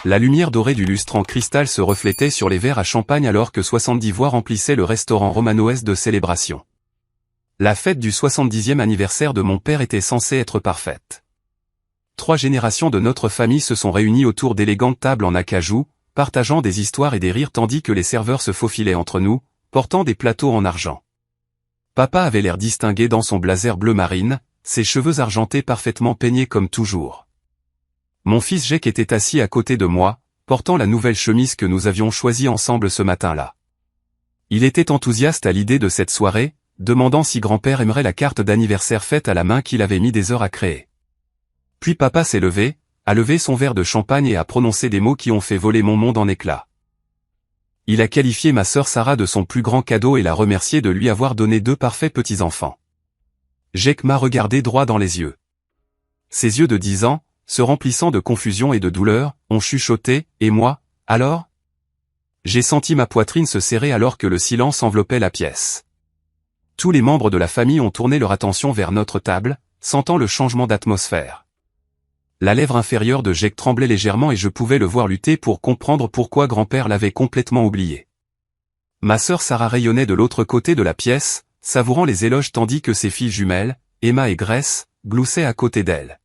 La lumière dorée du lustre en cristal se reflétait sur les verres à champagne alors que 70 voix remplissaient le restaurant romanoès de célébration. La fête du 70e anniversaire de mon père était censée être parfaite. 3 générations de notre famille se sont réunies autour d'élégantes tables en acajou, partageant des histoires et des rires tandis que les serveurs se faufilaient entre nous, portant des plateaux en argent. Papa avait l'air distingué dans son blazer bleu marine, ses cheveux argentés parfaitement peignés comme toujours. Mon fils Jake était assis à côté de moi, portant la nouvelle chemise que nous avions choisie ensemble ce matin-là. Il était enthousiaste à l'idée de cette soirée, demandant si grand-père aimerait la carte d'anniversaire faite à la main qu'il avait mis des heures à créer. Puis papa s'est levé, a levé son verre de champagne et a prononcé des mots qui ont fait voler mon monde en éclats. Il a qualifié ma sœur Sarah de son plus grand cadeau et l'a remercié de lui avoir donné 2 parfaits petits-enfants. Jake m'a regardé droit dans les yeux. Ses yeux de 10 ans, se remplissant de confusion et de douleur, ont chuchoté, « Et moi, alors ?» J'ai senti ma poitrine se serrer alors que le silence enveloppait la pièce. Tous les membres de la famille ont tourné leur attention vers notre table, sentant le changement d'atmosphère. La lèvre inférieure de Jake tremblait légèrement et je pouvais le voir lutter pour comprendre pourquoi grand-père l'avait complètement oublié. Ma sœur Sarah rayonnait de l'autre côté de la pièce, savourant les éloges tandis que ses filles jumelles, Emma et Grace, gloussaient à côté d'elle.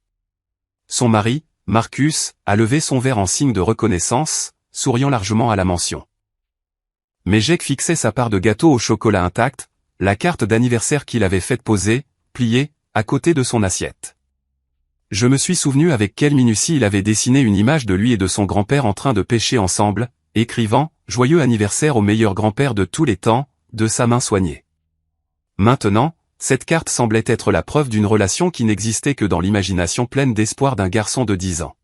Son mari, Marcus, a levé son verre en signe de reconnaissance, souriant largement à la mention. Mais Jake fixait sa part de gâteau au chocolat intacte, la carte d'anniversaire qu'il avait faite poser, pliée, à côté de son assiette. Je me suis souvenu avec quelle minutie il avait dessiné une image de lui et de son grand-père en train de pêcher ensemble, écrivant « Joyeux anniversaire au meilleur grand-père de tous les temps », de sa main soignée. Maintenant, cette carte semblait être la preuve d'une relation qui n'existait que dans l'imagination pleine d'espoir d'un garçon de 10 ans.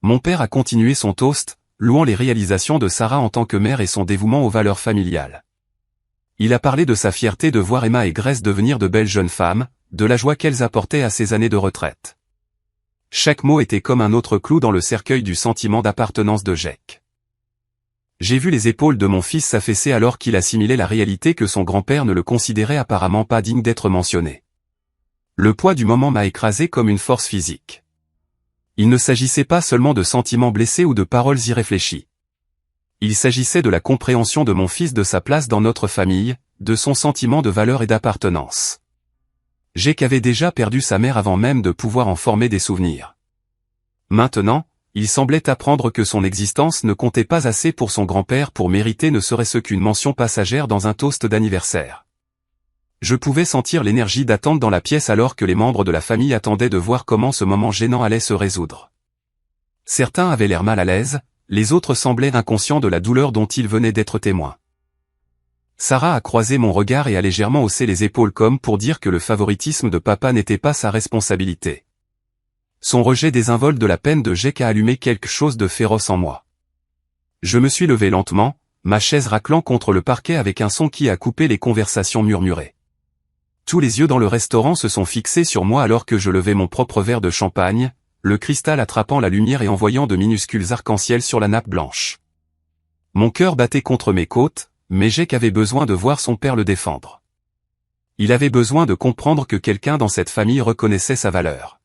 Mon père a continué son toast, louant les réalisations de Sarah en tant que mère et son dévouement aux valeurs familiales. Il a parlé de sa fierté de voir Emma et Grace devenir de belles jeunes femmes, de la joie qu'elles apportaient à ses années de retraite. Chaque mot était comme un autre clou dans le cercueil du sentiment d'appartenance de Jake. J'ai vu les épaules de mon fils s'affaisser alors qu'il assimilait la réalité que son grand-père ne le considérait apparemment pas digne d'être mentionné. Le poids du moment m'a écrasé comme une force physique. Il ne s'agissait pas seulement de sentiments blessés ou de paroles irréfléchies. Il s'agissait de la compréhension de mon fils de sa place dans notre famille, de son sentiment de valeur et d'appartenance. Jake avait déjà perdu sa mère avant même de pouvoir en former des souvenirs. Maintenant, il semblait apprendre que son existence ne comptait pas assez pour son grand-père pour mériter ne serait-ce qu'une mention passagère dans un toast d'anniversaire. Je pouvais sentir l'énergie d'attente dans la pièce alors que les membres de la famille attendaient de voir comment ce moment gênant allait se résoudre. Certains avaient l'air mal à l'aise, les autres semblaient inconscients de la douleur dont ils venaient d'être témoins. Sarah a croisé mon regard et a légèrement haussé les épaules comme pour dire que le favoritisme de papa n'était pas sa responsabilité. Son rejet désinvolte de la peine de Jake a allumé quelque chose de féroce en moi. Je me suis levé lentement, ma chaise raclant contre le parquet avec un son qui a coupé les conversations murmurées. Tous les yeux dans le restaurant se sont fixés sur moi alors que je levais mon propre verre de champagne, le cristal attrapant la lumière et envoyant de minuscules arcs-en-ciel sur la nappe blanche. Mon cœur battait contre mes côtes, mais Jake avait besoin de voir son père le défendre. Il avait besoin de comprendre que quelqu'un dans cette famille reconnaissait sa valeur.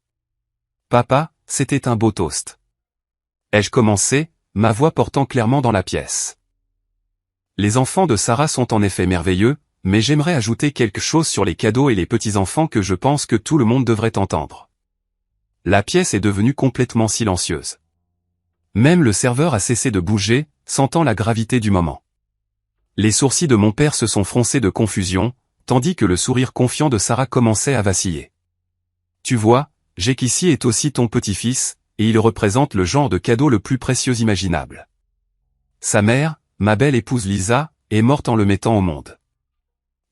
Papa, c'était un beau toast. Ai-je commencé, ma voix portant clairement dans la pièce. Les enfants de Sarah sont en effet merveilleux, mais j'aimerais ajouter quelque chose sur les cadeaux et les petits-enfants que je pense que tout le monde devrait entendre. La pièce est devenue complètement silencieuse. Même le serveur a cessé de bouger, sentant la gravité du moment. Les sourcils de mon père se sont froncés de confusion, tandis que le sourire confiant de Sarah commençait à vaciller. Tu vois, Jake ici est aussi ton petit-fils, et il représente le genre de cadeau le plus précieux imaginable. Sa mère, ma belle épouse Lisa, est morte en le mettant au monde.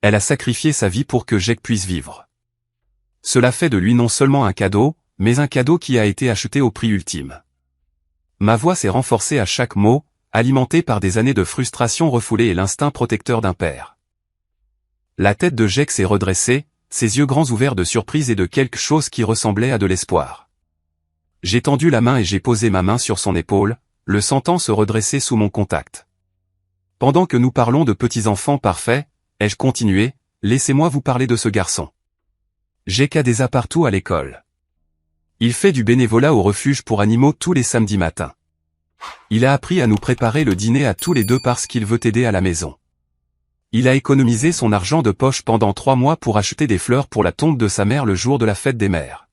Elle a sacrifié sa vie pour que Jake puisse vivre. Cela fait de lui non seulement un cadeau, mais un cadeau qui a été acheté au prix ultime. Ma voix s'est renforcée à chaque mot, alimentée par des années de frustration refoulée et l'instinct protecteur d'un père. La tête de Jake s'est redressée, ses yeux grands ouverts de surprise et de quelque chose qui ressemblait à de l'espoir. J'ai tendu la main et j'ai posé ma main sur son épaule, le sentant se redresser sous mon contact. Pendant que nous parlons de petits-enfants parfaits, ai-je continué, laissez-moi vous parler de ce garçon. Jake a des as partout à l'école. Il fait du bénévolat au refuge pour animaux tous les samedis matins. Il a appris à nous préparer le dîner à tous les deux parce qu'il veut aider à la maison. Il a économisé son argent de poche pendant 3 mois pour acheter des fleurs pour la tombe de sa mère le jour de la fête des mères.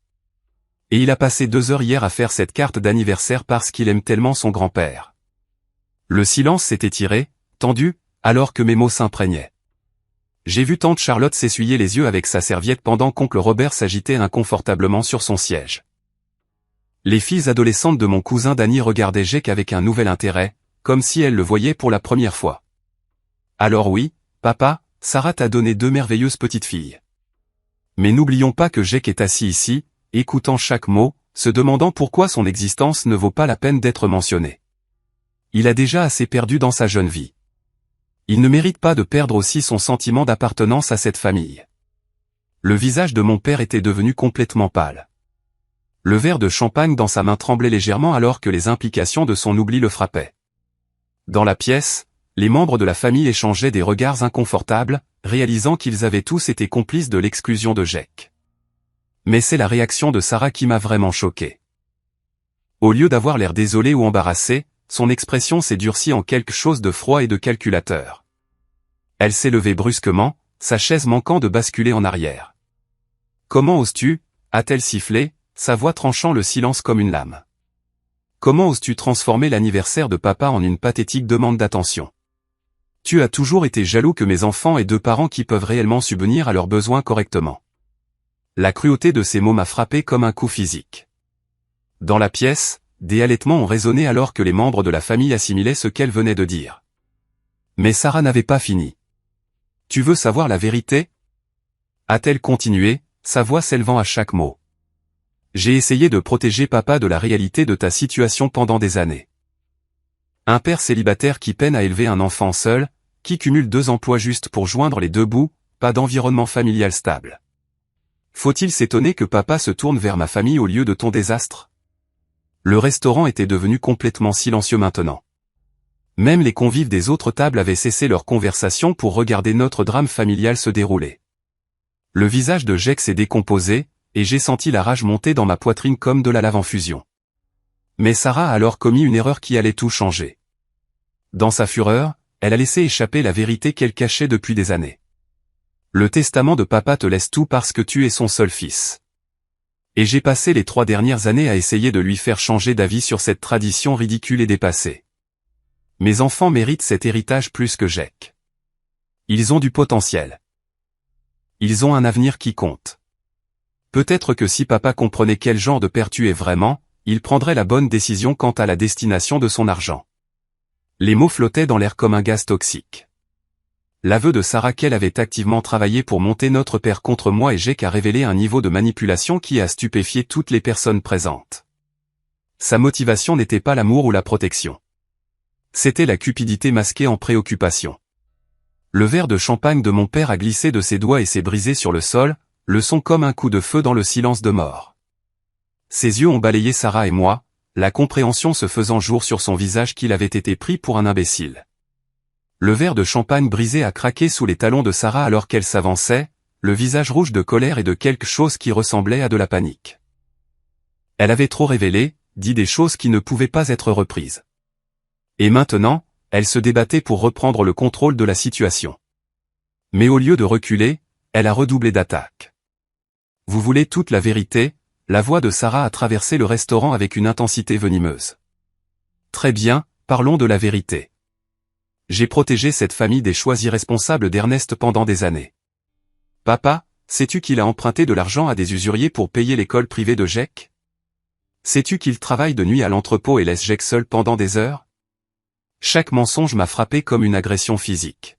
Et il a passé 2 heures hier à faire cette carte d'anniversaire parce qu'il aime tellement son grand-père. Le silence s'est étiré, tendu, alors que mes mots s'imprégnaient. J'ai vu tante Charlotte s'essuyer les yeux avec sa serviette pendant qu'oncle Robert s'agitait inconfortablement sur son siège. Les filles adolescentes de mon cousin Danny regardaient Jake avec un nouvel intérêt, comme si elles le voyaient pour la première fois. Alors oui, papa, Sarah t'a donné 2 merveilleuses petites filles. Mais n'oublions pas que Jake est assis ici, écoutant chaque mot, se demandant pourquoi son existence ne vaut pas la peine d'être mentionnée. Il a déjà assez perdu dans sa jeune vie. Il ne mérite pas de perdre aussi son sentiment d'appartenance à cette famille. Le visage de mon père était devenu complètement pâle. Le verre de champagne dans sa main tremblait légèrement alors que les implications de son oubli le frappaient. Dans la pièce, les membres de la famille échangeaient des regards inconfortables, réalisant qu'ils avaient tous été complices de l'exclusion de Jake. Mais c'est la réaction de Sarah qui m'a vraiment choqué. Au lieu d'avoir l'air désolé ou embarrassé, son expression s'est durcie en quelque chose de froid et de calculateur. Elle s'est levée brusquement, sa chaise manquant de basculer en arrière. « Comment oses-tu » a-t-elle sifflé, sa voix tranchant le silence comme une lame. « Comment oses-tu transformer l'anniversaire de papa en une pathétique demande d'attention ? Tu as toujours été jaloux que mes enfants aient 2 parents qui peuvent réellement subvenir à leurs besoins correctement. » La cruauté de ces mots m'a frappé comme un coup physique. Dans la pièce, des halètements ont résonné alors que les membres de la famille assimilaient ce qu'elle venait de dire. Mais Sarah n'avait pas fini. « Tu veux savoir la vérité ?» a-t-elle continué, sa voix s'élevant à chaque mot. « J'ai essayé de protéger papa de la réalité de ta situation pendant des années. Un père célibataire qui peine à élever un enfant seul, qui cumule 2 emplois juste pour joindre les 2 bouts, pas d'environnement familial stable. Faut-il s'étonner que papa se tourne vers ma famille au lieu de ton désastre ? » Le restaurant était devenu complètement silencieux maintenant. Même les convives des autres tables avaient cessé leur conversation pour regarder notre drame familial se dérouler. Le visage de Jake s'est décomposé, et j'ai senti la rage monter dans ma poitrine comme de la lave en fusion. Mais Sarah a alors commis une erreur qui allait tout changer. Dans sa fureur, elle a laissé échapper la vérité qu'elle cachait depuis des années. Le testament de papa te laisse tout parce que tu es son seul fils. Et j'ai passé les 3 dernières années à essayer de lui faire changer d'avis sur cette tradition ridicule et dépassée. Mes enfants méritent cet héritage plus que Jake. Ils ont du potentiel. Ils ont un avenir qui compte. Peut-être que si papa comprenait quel genre de père tu es vraiment, il prendrait la bonne décision quant à la destination de son argent. Les mots flottaient dans l'air comme un gaz toxique. L'aveu de Sarah qu'elle avait activement travaillé pour monter notre père contre moi et Jake a révélé un niveau de manipulation qui a stupéfié toutes les personnes présentes. Sa motivation n'était pas l'amour ou la protection. C'était la cupidité masquée en préoccupation. Le verre de champagne de mon père a glissé de ses doigts et s'est brisé sur le sol, le son comme un coup de feu dans le silence de mort. Ses yeux ont balayé Sarah et moi, la compréhension se faisant jour sur son visage qu'il avait été pris pour un imbécile. Le verre de champagne brisé a craqué sous les talons de Sarah alors qu'elle s'avançait, le visage rouge de colère et de quelque chose qui ressemblait à de la panique. Elle avait trop révélé, dit des choses qui ne pouvaient pas être reprises. Et maintenant, elle se débattait pour reprendre le contrôle de la situation. Mais au lieu de reculer, elle a redoublé d'attaque. « Vous voulez toute la vérité ?» La voix de Sarah a traversé le restaurant avec une intensité venimeuse. « Très bien, parlons de la vérité. J'ai protégé cette famille des choix irresponsables d'Ernest pendant des années. Papa, sais-tu qu'il a emprunté de l'argent à des usuriers pour payer l'école privée de Jake? Sais-tu qu'il travaille de nuit à l'entrepôt et laisse Jake seul pendant des heures? Chaque mensonge m'a frappé comme une agression physique.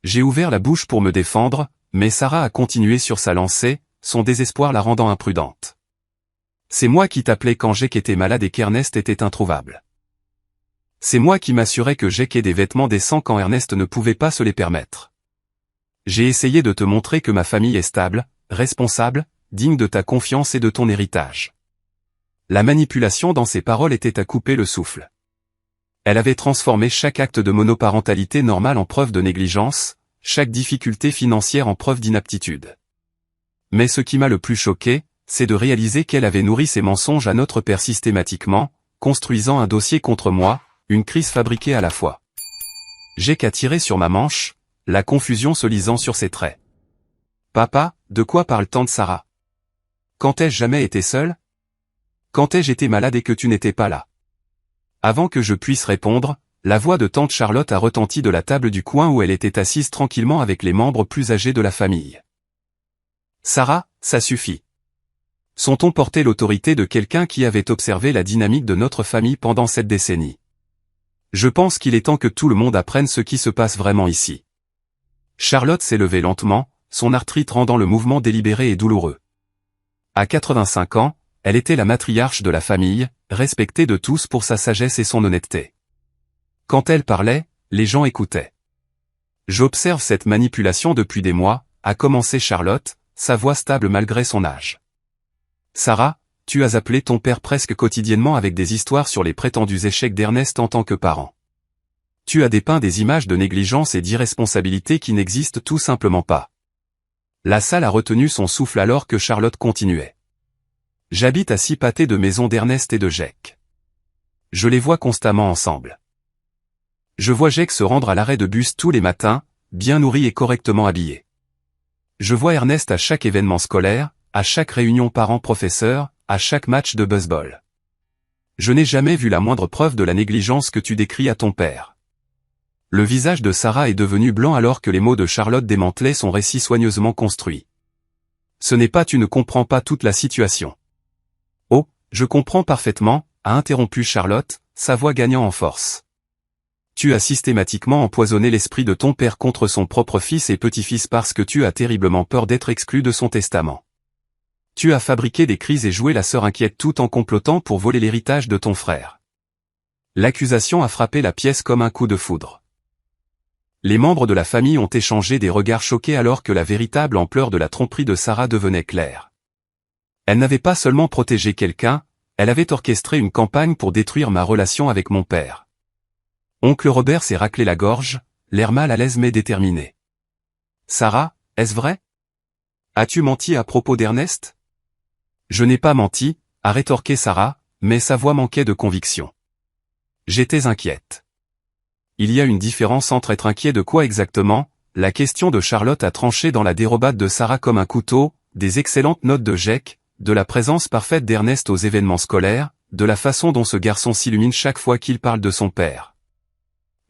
J'ai ouvert la bouche pour me défendre, mais Sarah a continué sur sa lancée, son désespoir la rendant imprudente. C'est moi qui t'appelais quand Jake était malade et qu'Ernest était introuvable. C'est moi qui m'assurais que Jake ait des vêtements décents quand Ernest ne pouvait pas se les permettre. J'ai essayé de te montrer que ma famille est stable, responsable, digne de ta confiance et de ton héritage. La manipulation dans ses paroles était à couper le souffle. Elle avait transformé chaque acte de monoparentalité normal en preuve de négligence, chaque difficulté financière en preuve d'inaptitude. Mais ce qui m'a le plus choqué, c'est de réaliser qu'elle avait nourri ses mensonges à notre père systématiquement, construisant un dossier contre moi, une crise fabriquée à la fois. Jake a tiré sur ma manche, la confusion se lisant sur ses traits. Papa, de quoi parle tant de Sarah? Quand ai-je jamais été seul? Quand ai-je été malade et que tu n'étais pas là? Avant que je puisse répondre, la voix de tante Charlotte a retenti de la table du coin où elle était assise tranquillement avec les membres plus âgés de la famille. Sarah, ça suffit. Sont-on porté l'autorité de quelqu'un qui avait observé la dynamique de notre famille pendant cette décennie? Je pense qu'il est temps que tout le monde apprenne ce qui se passe vraiment ici. Charlotte s'est levée lentement, son arthrite rendant le mouvement délibéré et douloureux. À 85 ans, elle était la matriarche de la famille, respectée de tous pour sa sagesse et son honnêteté. Quand elle parlait, les gens écoutaient. J'observe cette manipulation depuis des mois, a commencé Charlotte, sa voix stable malgré son âge. Sarah, tu as appelé ton père presque quotidiennement avec des histoires sur les prétendus échecs d'Ernest en tant que parent. Tu as dépeint des images de négligence et d'irresponsabilité qui n'existent tout simplement pas. La salle a retenu son souffle alors que Charlotte continuait. J'habite à 6 pâtés de maison d'Ernest et de Jake. Je les vois constamment ensemble. Je vois Jake se rendre à l'arrêt de bus tous les matins, bien nourri et correctement habillé. Je vois Ernest à chaque événement scolaire, à chaque réunion parents-professeurs, à chaque match de baseball. Je n'ai jamais vu la moindre preuve de la négligence que tu décris à ton père. Le visage de Sarah est devenu blanc alors que les mots de Charlotte démantelaient son récit soigneusement construit. Ce n'est pas tu ne comprends pas toute la situation. Oh, je comprends parfaitement, a interrompu Charlotte, sa voix gagnant en force. Tu as systématiquement empoisonné l'esprit de ton père contre son propre fils et petit-fils parce que tu as terriblement peur d'être exclu de son testament. Tu as fabriqué des crises et joué la sœur inquiète tout en complotant pour voler l'héritage de ton frère. L'accusation a frappé la pièce comme un coup de foudre. Les membres de la famille ont échangé des regards choqués alors que la véritable ampleur de la tromperie de Sarah devenait claire. Elle n'avait pas seulement protégé quelqu'un, elle avait orchestré une campagne pour détruire ma relation avec mon père. Oncle Robert s'est raclé la gorge, l'air mal à l'aise mais déterminé. Sarah, est-ce vrai? As-tu menti à propos d'Ernest? Je n'ai pas menti, a rétorqué Sarah, mais sa voix manquait de conviction. J'étais inquiète. Il y a une différence entre être inquiet de quoi exactement, la question de Charlotte a tranché dans la dérobade de Sarah comme un couteau, des excellentes notes de Jake, de la présence parfaite d'Ernest aux événements scolaires, de la façon dont ce garçon s'illumine chaque fois qu'il parle de son père.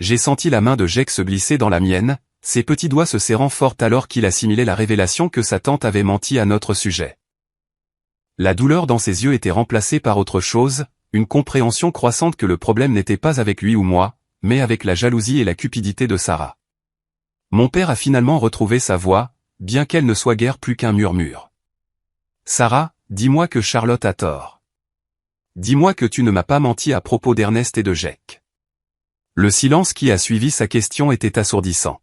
J'ai senti la main de Jake se glisser dans la mienne, ses petits doigts se serrant fort alors qu'il assimilait la révélation que sa tante avait menti à notre sujet. La douleur dans ses yeux était remplacée par autre chose, une compréhension croissante que le problème n'était pas avec lui ou moi, mais avec la jalousie et la cupidité de Sarah. Mon père a finalement retrouvé sa voix, bien qu'elle ne soit guère plus qu'un murmure. Sarah, dis-moi que Charlotte a tort. Dis-moi que tu ne m'as pas menti à propos d'Ernest et de Jake. Le silence qui a suivi sa question était assourdissant.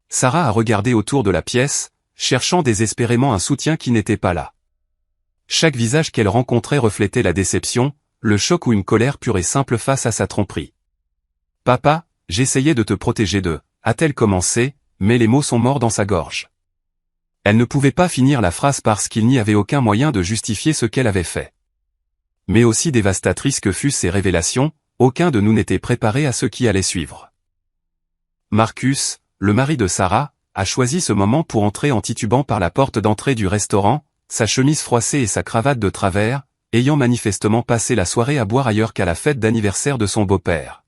Sarah a regardé autour de la pièce, cherchant désespérément un soutien qui n'était pas là. Chaque visage qu'elle rencontrait reflétait la déception, le choc ou une colère pure et simple face à sa tromperie. « Papa, j'essayais de te protéger d'eux », a-t-elle commencé, mais les mots sont morts dans sa gorge. Elle ne pouvait pas finir la phrase parce qu'il n'y avait aucun moyen de justifier ce qu'elle avait fait. Mais aussi dévastatrices que fussent ces révélations, aucun de nous n'était préparé à ce qui allait suivre. Marcus, le mari de Sarah, a choisi ce moment pour entrer en titubant par la porte d'entrée du restaurant, sa chemise froissée et sa cravate de travers, ayant manifestement passé la soirée à boire ailleurs qu'à la fête d'anniversaire de son beau-père.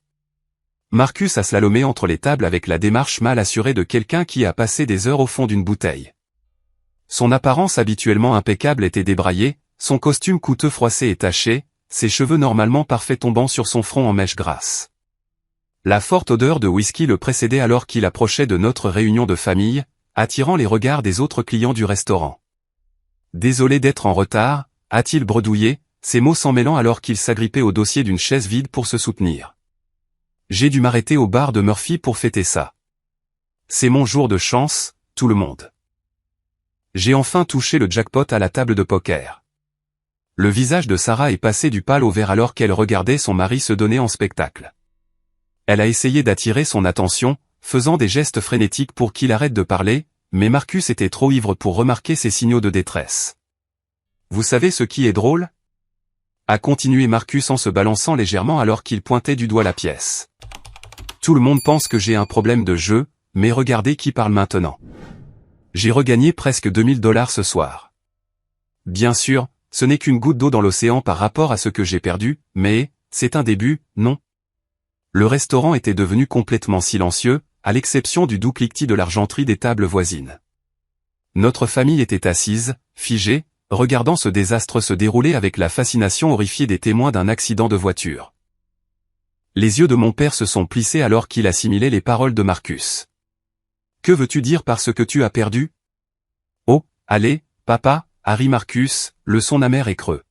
Marcus a slalomé entre les tables avec la démarche mal assurée de quelqu'un qui a passé des heures au fond d'une bouteille. Son apparence habituellement impeccable était débraillée, son costume coûteux froissé et taché, ses cheveux normalement parfaits tombant sur son front en mèche grasse. La forte odeur de whisky le précédait alors qu'il approchait de notre réunion de famille, attirant les regards des autres clients du restaurant. Désolé d'être en retard, a-t-il bredouillé, ses mots s'en mêlant alors qu'il s'agrippait au dossier d'une chaise vide pour se soutenir. J'ai dû m'arrêter au bar de Murphy pour fêter ça. C'est mon jour de chance, tout le monde. J'ai enfin touché le jackpot à la table de poker. Le visage de Sarah est passé du pâle au vert alors qu'elle regardait son mari se donner en spectacle. Elle a essayé d'attirer son attention, faisant des gestes frénétiques pour qu'il arrête de parler, mais Marcus était trop ivre pour remarquer ses signaux de détresse. Vous savez ce qui est drôle? A continué Marcus en se balançant légèrement alors qu'il pointait du doigt la pièce. Tout le monde pense que j'ai un problème de jeu, mais regardez qui parle maintenant. J'ai regagné presque 2000 $ ce soir. Bien sûr, ce n'est qu'une goutte d'eau dans l'océan par rapport à ce que j'ai perdu, mais, c'est un début, non? Le restaurant était devenu complètement silencieux, à l'exception du doux cliquetis de l'argenterie des tables voisines. Notre famille était assise, figée, regardant ce désastre se dérouler avec la fascination horrifiée des témoins d'un accident de voiture. Les yeux de mon père se sont plissés alors qu'il assimilait les paroles de Marcus. Que veux-tu dire par ce que tu as perdu? Oh, allez, papa, a ri Marcus, le son amer et creux.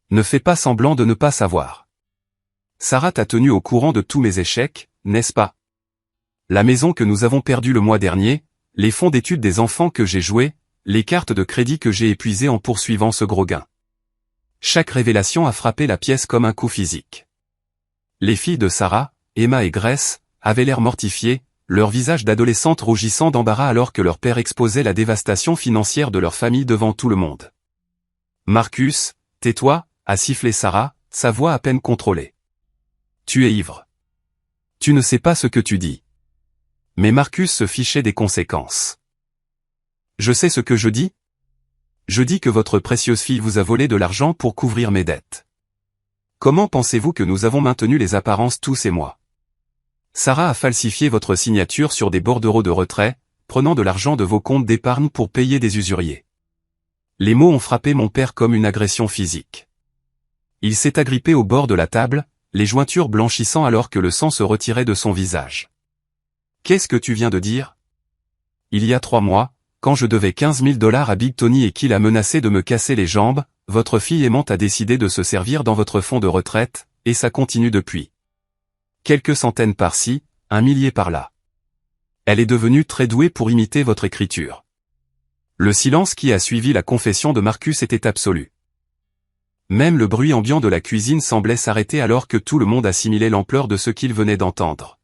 Ne fais pas semblant de ne pas savoir. Sarah t'a tenu au courant de tous mes échecs, n'est-ce pas? La maison que nous avons perdue le mois dernier, les fonds d'études des enfants que j'ai joués, les cartes de crédit que j'ai épuisées en poursuivant ce gros gain. Chaque révélation a frappé la pièce comme un coup physique. Les filles de Sarah, Emma et Grace, avaient l'air mortifiées, leurs visages d'adolescentes rougissant d'embarras alors que leur père exposait la dévastation financière de leur famille devant tout le monde. Marcus, tais-toi, a sifflé Sarah, sa voix à peine contrôlée. Tu es ivre. Tu ne sais pas ce que tu dis. Mais Marcus se fichait des conséquences. Je sais ce que je dis? Je dis que votre précieuse fille vous a volé de l'argent pour couvrir mes dettes. Comment pensez-vous que nous avons maintenu les apparences tous ces mois? Sarah a falsifié votre signature sur des bordereaux de retrait, prenant de l'argent de vos comptes d'épargne pour payer des usuriers. Les mots ont frappé mon père comme une agression physique. Il s'est agrippé au bord de la table, les jointures blanchissant alors que le sang se retirait de son visage. Qu'est-ce que tu viens de dire? Il y a 3 mois, quand je devais 15 000 $ à Big Tony et qu'il a menacé de me casser les jambes, votre fille aimante a décidé de se servir dans votre fonds de retraite, et ça continue depuis. Quelques centaines par-ci, un millier par-là. Elle est devenue très douée pour imiter votre écriture. Le silence qui a suivi la confession de Marcus était absolu. Même le bruit ambiant de la cuisine semblait s'arrêter alors que tout le monde assimilait l'ampleur de ce qu'il venait d'entendre.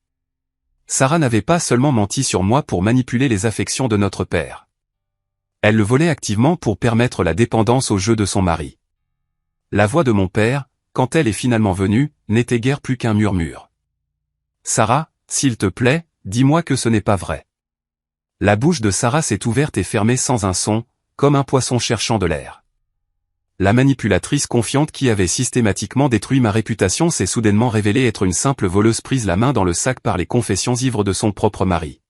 Sarah n'avait pas seulement menti sur moi pour manipuler les affections de notre père. Elle le volait activement pour permettre la dépendance au jeu de son mari. La voix de mon père, quand elle est finalement venue, n'était guère plus qu'un murmure. Sarah, s'il te plaît, dis-moi que ce n'est pas vrai. La bouche de Sarah s'est ouverte et fermée sans un son, comme un poisson cherchant de l'air. La manipulatrice confiante qui avait systématiquement détruit ma réputation s'est soudainement révélée être une simple voleuse prise la main dans le sac par les confessions ivres de son propre mari.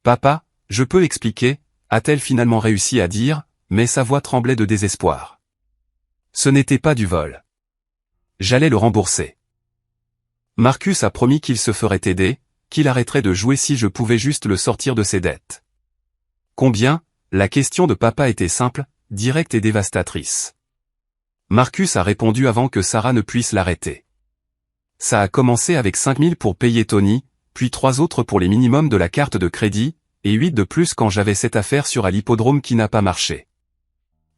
Papa, je peux expliquer, a-t-elle finalement réussi à dire, mais sa voix tremblait de désespoir. Ce n'était pas du vol. J'allais le rembourser. Marcus a promis qu'il se ferait aider, qu'il arrêterait de jouer si je pouvais juste le sortir de ses dettes. Combien? La question de papa était simple, directe et dévastatrice. Marcus a répondu avant que Sarah ne puisse l'arrêter. Ça a commencé avec 5 000 pour payer Tony, puis 3 autres pour les minimums de la carte de crédit, et 8 de plus quand j'avais cette affaire sur à l'hippodrome qui n'a pas marché.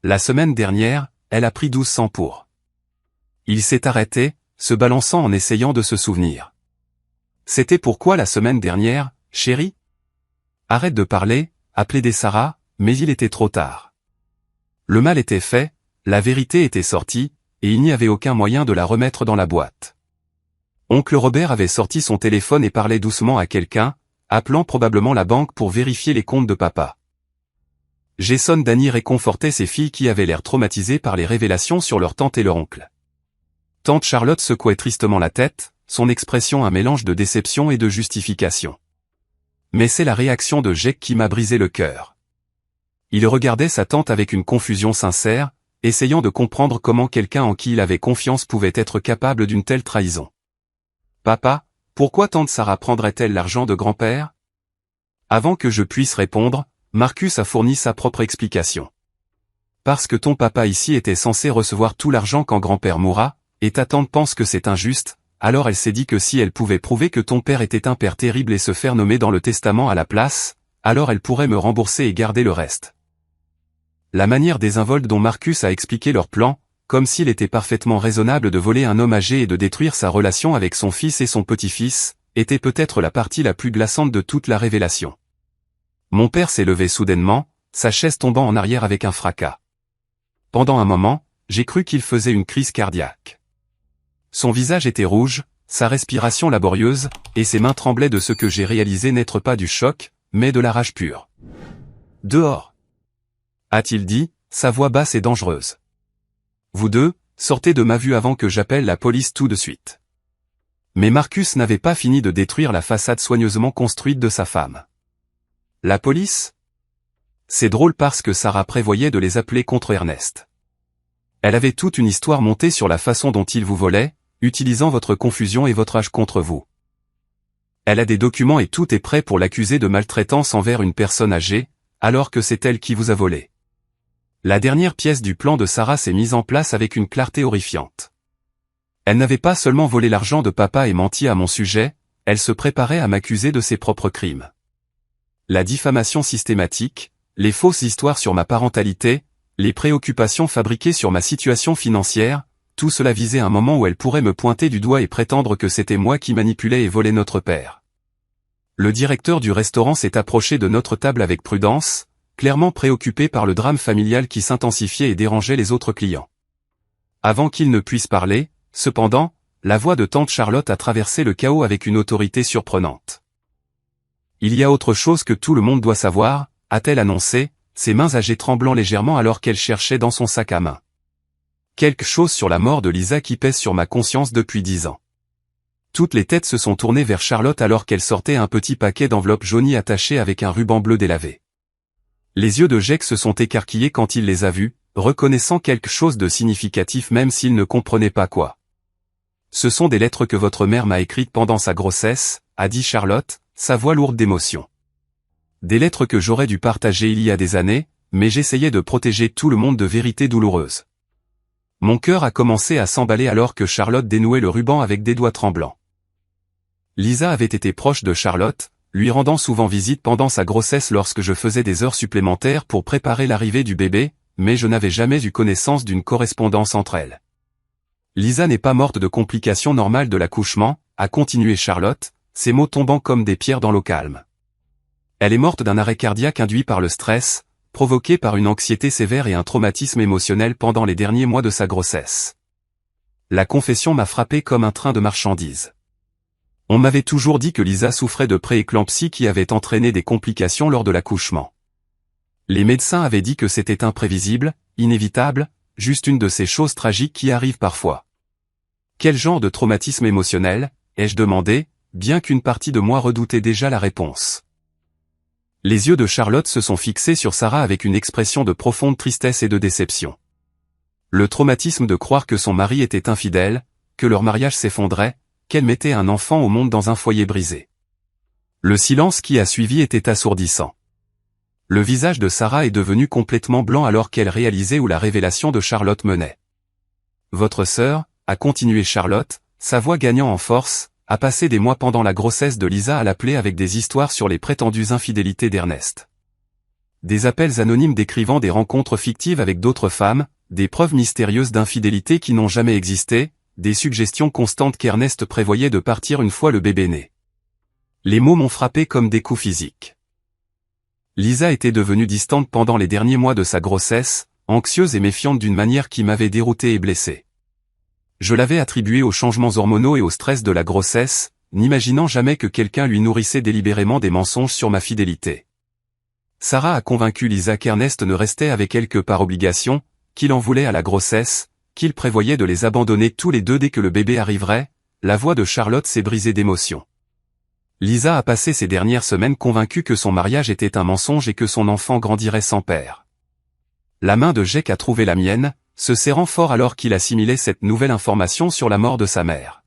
La semaine dernière, elle a pris 1200 pour. Il s'est arrêté, se balançant en essayant de se souvenir. C'était pourquoi la semaine dernière, chérie? Arrête de parler, a plaidé Sarah, mais il était trop tard. Le mal était fait, la vérité était sortie, et il n'y avait aucun moyen de la remettre dans la boîte. Oncle Robert avait sorti son téléphone et parlait doucement à quelqu'un, appelant probablement la banque pour vérifier les comptes de papa. Jason Danny réconfortait ses filles qui avaient l'air traumatisées par les révélations sur leur tante et leur oncle. Tante Charlotte secouait tristement la tête, son expression un mélange de déception et de justification. Mais c'est la réaction de Jake qui m'a brisé le cœur. Il regardait sa tante avec une confusion sincère, essayant de comprendre comment quelqu'un en qui il avait confiance pouvait être capable d'une telle trahison. Papa, pourquoi tante Sarah prendrait-elle l'argent de grand-père? Avant que je puisse répondre, Marcus a fourni sa propre explication. Parce que ton papa ici était censé recevoir tout l'argent quand grand-père mourra, et ta tante pense que c'est injuste, alors elle s'est dit que si elle pouvait prouver que ton père était un père terrible et se faire nommer dans le testament à la place, alors elle pourrait me rembourser et garder le reste. La manière désinvolte dont Marcus a expliqué leur plan, comme s'il était parfaitement raisonnable de voler un homme âgé et de détruire sa relation avec son fils et son petit-fils, était peut-être la partie la plus glaçante de toute la révélation. Mon père s'est levé soudainement, sa chaise tombant en arrière avec un fracas. Pendant un moment, j'ai cru qu'il faisait une crise cardiaque. Son visage était rouge, sa respiration laborieuse, et ses mains tremblaient de ce que j'ai réalisé n'être pas du choc, mais de la rage pure. « Dehors !» a-t-il dit, sa voix basse et dangereuse. « Vous deux, sortez de ma vue avant que j'appelle la police tout de suite. » Mais Marcus n'avait pas fini de détruire la façade soigneusement construite de sa femme. « La police ? » C'est drôle parce que Sarah prévoyait de les appeler contre Ernest. Elle avait toute une histoire montée sur la façon dont il vous volait, utilisant votre confusion et votre âge contre vous. Elle a des documents et tout est prêt pour l'accuser de maltraitance envers une personne âgée, alors que c'est elle qui vous a volé. La dernière pièce du plan de Sarah s'est mise en place avec une clarté horrifiante. Elle n'avait pas seulement volé l'argent de papa et menti à mon sujet, elle se préparait à m'accuser de ses propres crimes. La diffamation systématique, les fausses histoires sur ma parentalité, les préoccupations fabriquées sur ma situation financière, tout cela visait un moment où elle pourrait me pointer du doigt et prétendre que c'était moi qui manipulais et volais notre père. Le directeur du restaurant s'est approché de notre table avec prudence, clairement préoccupé par le drame familial qui s'intensifiait et dérangeait les autres clients. Avant qu'il ne puisse parler, cependant, la voix de tante Charlotte a traversé le chaos avec une autorité surprenante. « Il y a autre chose que tout le monde doit savoir », a-t-elle annoncé, ses mains âgées tremblant légèrement alors qu'elle cherchait dans son sac à main. Quelque chose sur la mort de Lisa qui pèse sur ma conscience depuis 10 ans. Toutes les têtes se sont tournées vers Charlotte alors qu'elle sortait un petit paquet d'enveloppes jaunies attachées avec un ruban bleu délavé. Les yeux de Jake se sont écarquillés quand il les a vus, reconnaissant quelque chose de significatif même s'il ne comprenait pas quoi. « Ce sont des lettres que votre mère m'a écrites pendant sa grossesse », a dit Charlotte, sa voix lourde d'émotion. Des lettres que j'aurais dû partager il y a des années, mais j'essayais de protéger tout le monde de vérités douloureuses. Mon cœur a commencé à s'emballer alors que Charlotte dénouait le ruban avec des doigts tremblants. Lisa avait été proche de Charlotte, lui rendant souvent visite pendant sa grossesse lorsque je faisais des heures supplémentaires pour préparer l'arrivée du bébé, mais je n'avais jamais eu connaissance d'une correspondance entre elles. Lisa n'est pas morte de complications normales de l'accouchement, a continué Charlotte, ses mots tombant comme des pierres dans l'eau calme. Elle est morte d'un arrêt cardiaque induit par le stress, provoqué par une anxiété sévère et un traumatisme émotionnel pendant les derniers mois de sa grossesse. La confession m'a frappé comme un train de marchandises. On m'avait toujours dit que Lisa souffrait de prééclampsie qui avait entraîné des complications lors de l'accouchement. Les médecins avaient dit que c'était imprévisible, inévitable, juste une de ces choses tragiques qui arrivent parfois. Quel genre de traumatisme émotionnel, ai-je demandé, bien qu'une partie de moi redoutait déjà la réponse. Les yeux de Charlotte se sont fixés sur Sarah avec une expression de profonde tristesse et de déception. Le traumatisme de croire que son mari était infidèle, que leur mariage s'effondrait, qu'elle mettait un enfant au monde dans un foyer brisé. Le silence qui a suivi était assourdissant. Le visage de Sarah est devenu complètement blanc alors qu'elle réalisait où la révélation de Charlotte menait. « Votre sœur, » a continué Charlotte, sa voix gagnant en force, a passé des mois pendant la grossesse de Lisa à l'appeler avec des histoires sur les prétendues infidélités d'Ernest. Des appels anonymes décrivant des rencontres fictives avec d'autres femmes, des preuves mystérieuses d'infidélité qui n'ont jamais existé, des suggestions constantes qu'Ernest prévoyait de partir une fois le bébé né. Les mots m'ont frappé comme des coups physiques. Lisa était devenue distante pendant les derniers mois de sa grossesse, anxieuse et méfiante d'une manière qui m'avait dérouté et blessé. Je l'avais attribué aux changements hormonaux et au stress de la grossesse, n'imaginant jamais que quelqu'un lui nourrissait délibérément des mensonges sur ma fidélité. Sarah a convaincu Lisa qu'Ernest ne restait avec elle que par obligation, qu'il en voulait à la grossesse, qu'il prévoyait de les abandonner tous les deux dès que le bébé arriverait. La voix de Charlotte s'est brisée d'émotion. Lisa a passé ces dernières semaines convaincue que son mariage était un mensonge et que son enfant grandirait sans père. La main de Jake a trouvé la mienne, se serrant fort alors qu'il assimilait cette nouvelle information sur la mort de sa mère.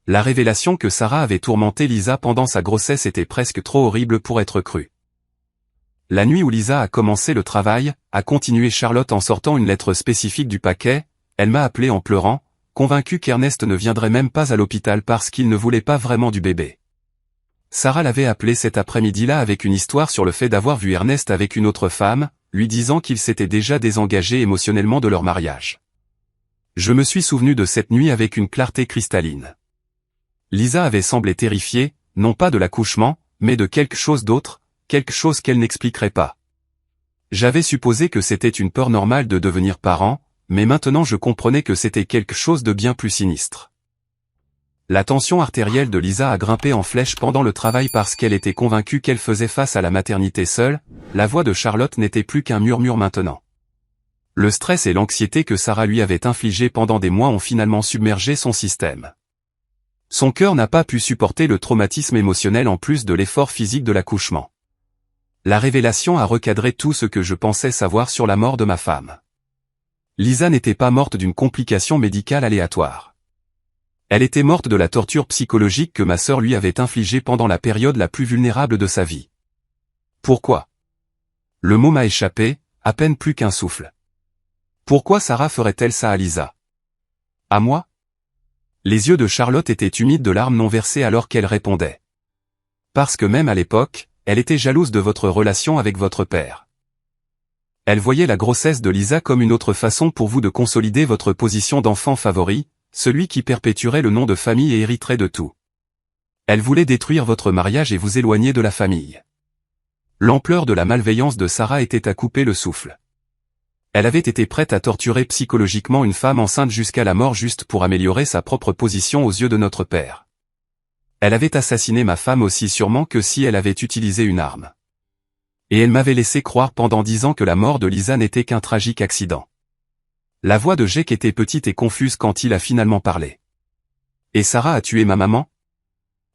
La révélation que Sarah avait tourmenté Lisa pendant sa grossesse était presque trop horrible pour être crue. La nuit où Lisa a commencé le travail, a continué Charlotte en sortant une lettre spécifique du paquet, elle m'a appelé en pleurant, convaincue qu'Ernest ne viendrait même pas à l'hôpital parce qu'il ne voulait pas vraiment du bébé. Sarah l'avait appelé cet après-midi-là avec une histoire sur le fait d'avoir vu Ernest avec une autre femme, lui disant qu'il s'était déjà désengagé émotionnellement de leur mariage. Je me suis souvenu de cette nuit avec une clarté cristalline. Lisa avait semblé terrifiée, non pas de l'accouchement, mais de quelque chose d'autre, quelque chose qu'elle n'expliquerait pas. J'avais supposé que c'était une peur normale de devenir parent, mais maintenant je comprenais que c'était quelque chose de bien plus sinistre. La tension artérielle de Lisa a grimpé en flèche pendant le travail parce qu'elle était convaincue qu'elle faisait face à la maternité seule, la voix de Charlotte n'était plus qu'un murmure maintenant. Le stress et l'anxiété que Sarah lui avait infligés pendant des mois ont finalement submergé son système. Son cœur n'a pas pu supporter le traumatisme émotionnel en plus de l'effort physique de l'accouchement. La révélation a recadré tout ce que je pensais savoir sur la mort de ma femme. Lisa n'était pas morte d'une complication médicale aléatoire. Elle était morte de la torture psychologique que ma sœur lui avait infligée pendant la période la plus vulnérable de sa vie. Pourquoi? Le mot m'a échappé, à peine plus qu'un souffle. Pourquoi Sarah ferait-elle ça à Lisa? À moi? Les yeux de Charlotte étaient humides de larmes non versées alors qu'elle répondait. Parce que même à l'époque, elle était jalouse de votre relation avec votre père. Elle voyait la grossesse de Lisa comme une autre façon pour vous de consolider votre position d'enfant favori, celui qui perpétuerait le nom de famille et hériterait de tout. Elle voulait détruire votre mariage et vous éloigner de la famille. L'ampleur de la malveillance de Sarah était à couper le souffle. Elle avait été prête à torturer psychologiquement une femme enceinte jusqu'à la mort juste pour améliorer sa propre position aux yeux de notre père. Elle avait assassiné ma femme aussi sûrement que si elle avait utilisé une arme. Et elle m'avait laissé croire pendant 10 ans que la mort de Lisa n'était qu'un tragique accident. La voix de Jake était petite et confuse quand il a finalement parlé. Et Sarah a tué ma maman?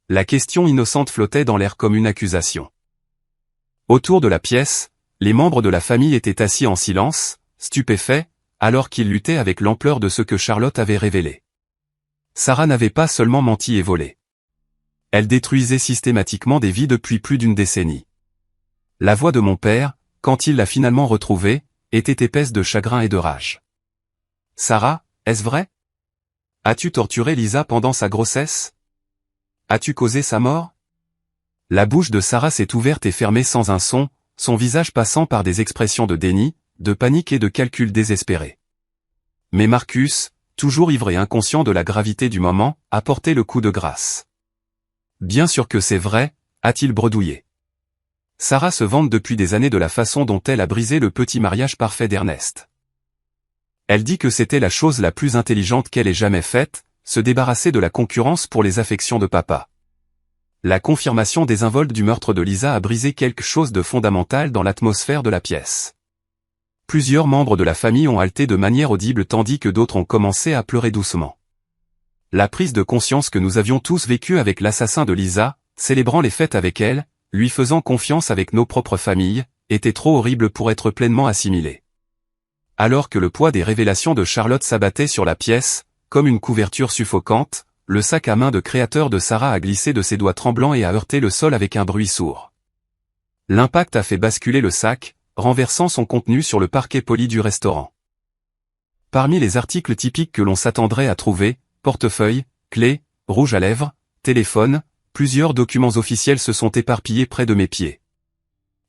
La question innocente flottait dans l'air comme une accusation. Autour de la pièce, les membres de la famille étaient assis en silence, stupéfaits, alors qu'ils luttaient avec l'ampleur de ce que Charlotte avait révélé. Sarah n'avait pas seulement menti et volé. Elle détruisait systématiquement des vies depuis plus d'une décennie. La voix de mon père, quand il l'a finalement retrouvée, était épaisse de chagrin et de rage. Sarah, est-ce vrai? As-tu torturé Lisa pendant sa grossesse? As-tu causé sa mort? La bouche de Sarah s'est ouverte et fermée sans un son, son visage passant par des expressions de déni, de panique et de calcul désespéré. Mais Marcus, toujours ivre et inconscient de la gravité du moment, a porté le coup de grâce. Bien sûr que c'est vrai, a-t-il bredouillé. Sarah se vante depuis des années de la façon dont elle a brisé le petit mariage parfait d'Ernest. Elle dit que c'était la chose la plus intelligente qu'elle ait jamais faite, se débarrasser de la concurrence pour les affections de papa. La confirmation désinvolte du meurtre de Lisa a brisé quelque chose de fondamental dans l'atmosphère de la pièce. Plusieurs membres de la famille ont halté de manière audible tandis que d'autres ont commencé à pleurer doucement. La prise de conscience que nous avions tous vécue avec l'assassin de Lisa, célébrant les fêtes avec elle, lui faisant confiance avec nos propres familles, était trop horrible pour être pleinement assimilée. Alors que le poids des révélations de Charlotte s'abattait sur la pièce, comme une couverture suffocante, le sac à main de créateur de Sarah a glissé de ses doigts tremblants et a heurté le sol avec un bruit sourd. L'impact a fait basculer le sac, renversant son contenu sur le parquet poli du restaurant. Parmi les articles typiques que l'on s'attendrait à trouver, portefeuille, clés, rouge à lèvres, téléphone, plusieurs documents officiels se sont éparpillés près de mes pieds.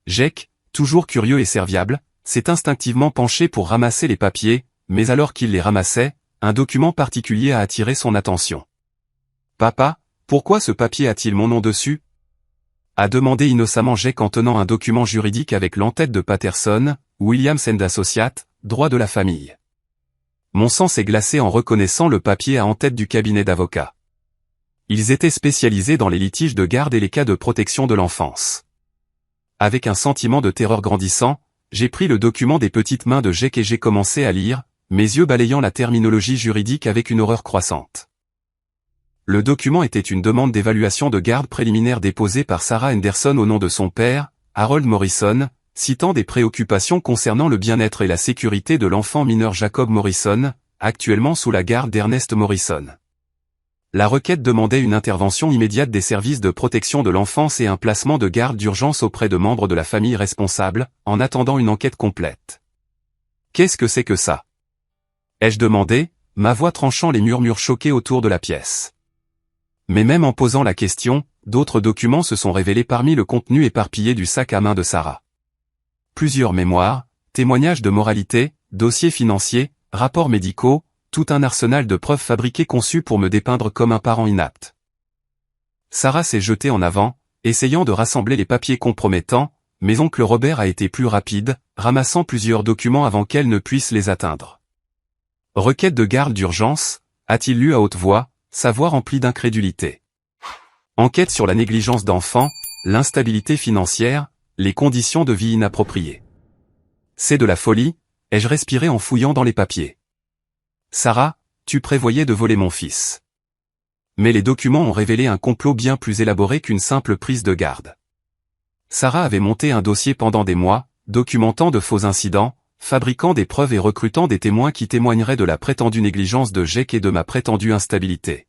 Jake, toujours curieux et serviable, s'est instinctivement penché pour ramasser les papiers, mais alors qu'il les ramassait, un document particulier a attiré son attention. « Papa, pourquoi ce papier a-t-il mon nom dessus ?» a demandé innocemment Jake en tenant un document juridique avec l'entête de Patterson, Williams & Associates, droit de la famille. Mon sang s'est glacé en reconnaissant le papier à en-tête du cabinet d'avocats. Ils étaient spécialisés dans les litiges de garde et les cas de protection de l'enfance. Avec un sentiment de terreur grandissant, j'ai pris le document des petites mains de Jake et j'ai commencé à lire, mes yeux balayant la terminologie juridique avec une horreur croissante. Le document était une demande d'évaluation de garde préliminaire déposée par Sarah Henderson au nom de son père, Harold Morrison, citant des préoccupations concernant le bien-être et la sécurité de l'enfant mineur Jacob Morrison, actuellement sous la garde d'Ernest Morrison. La requête demandait une intervention immédiate des services de protection de l'enfance et un placement de garde d'urgence auprès de membres de la famille responsable, en attendant une enquête complète. Qu'est-ce que c'est que ça? Ai-je demandé, ma voix tranchant les murmures choqués autour de la pièce. Mais même en posant la question, d'autres documents se sont révélés parmi le contenu éparpillé du sac à main de Sarah. Plusieurs mémoires, témoignages de moralité, dossiers financiers, rapports médicaux, tout un arsenal de preuves fabriquées conçues pour me dépeindre comme un parent inapte. Sarah s'est jetée en avant, essayant de rassembler les papiers compromettants, mais oncle Robert a été plus rapide, ramassant plusieurs documents avant qu'elle ne puisse les atteindre. Requête de garde d'urgence, a-t-il lu à haute voix, sa voix remplie d'incrédulité. Enquête sur la négligence d'enfants, l'instabilité financière, les conditions de vie inappropriées. C'est de la folie, ai-je respiré en fouillant dans les papiers. Sarah, tu prévoyais de voler mon fils. Mais les documents ont révélé un complot bien plus élaboré qu'une simple prise de garde. Sarah avait monté un dossier pendant des mois, documentant de faux incidents, fabriquant des preuves et recrutant des témoins qui témoigneraient de la prétendue négligence de Jake et de ma prétendue instabilité.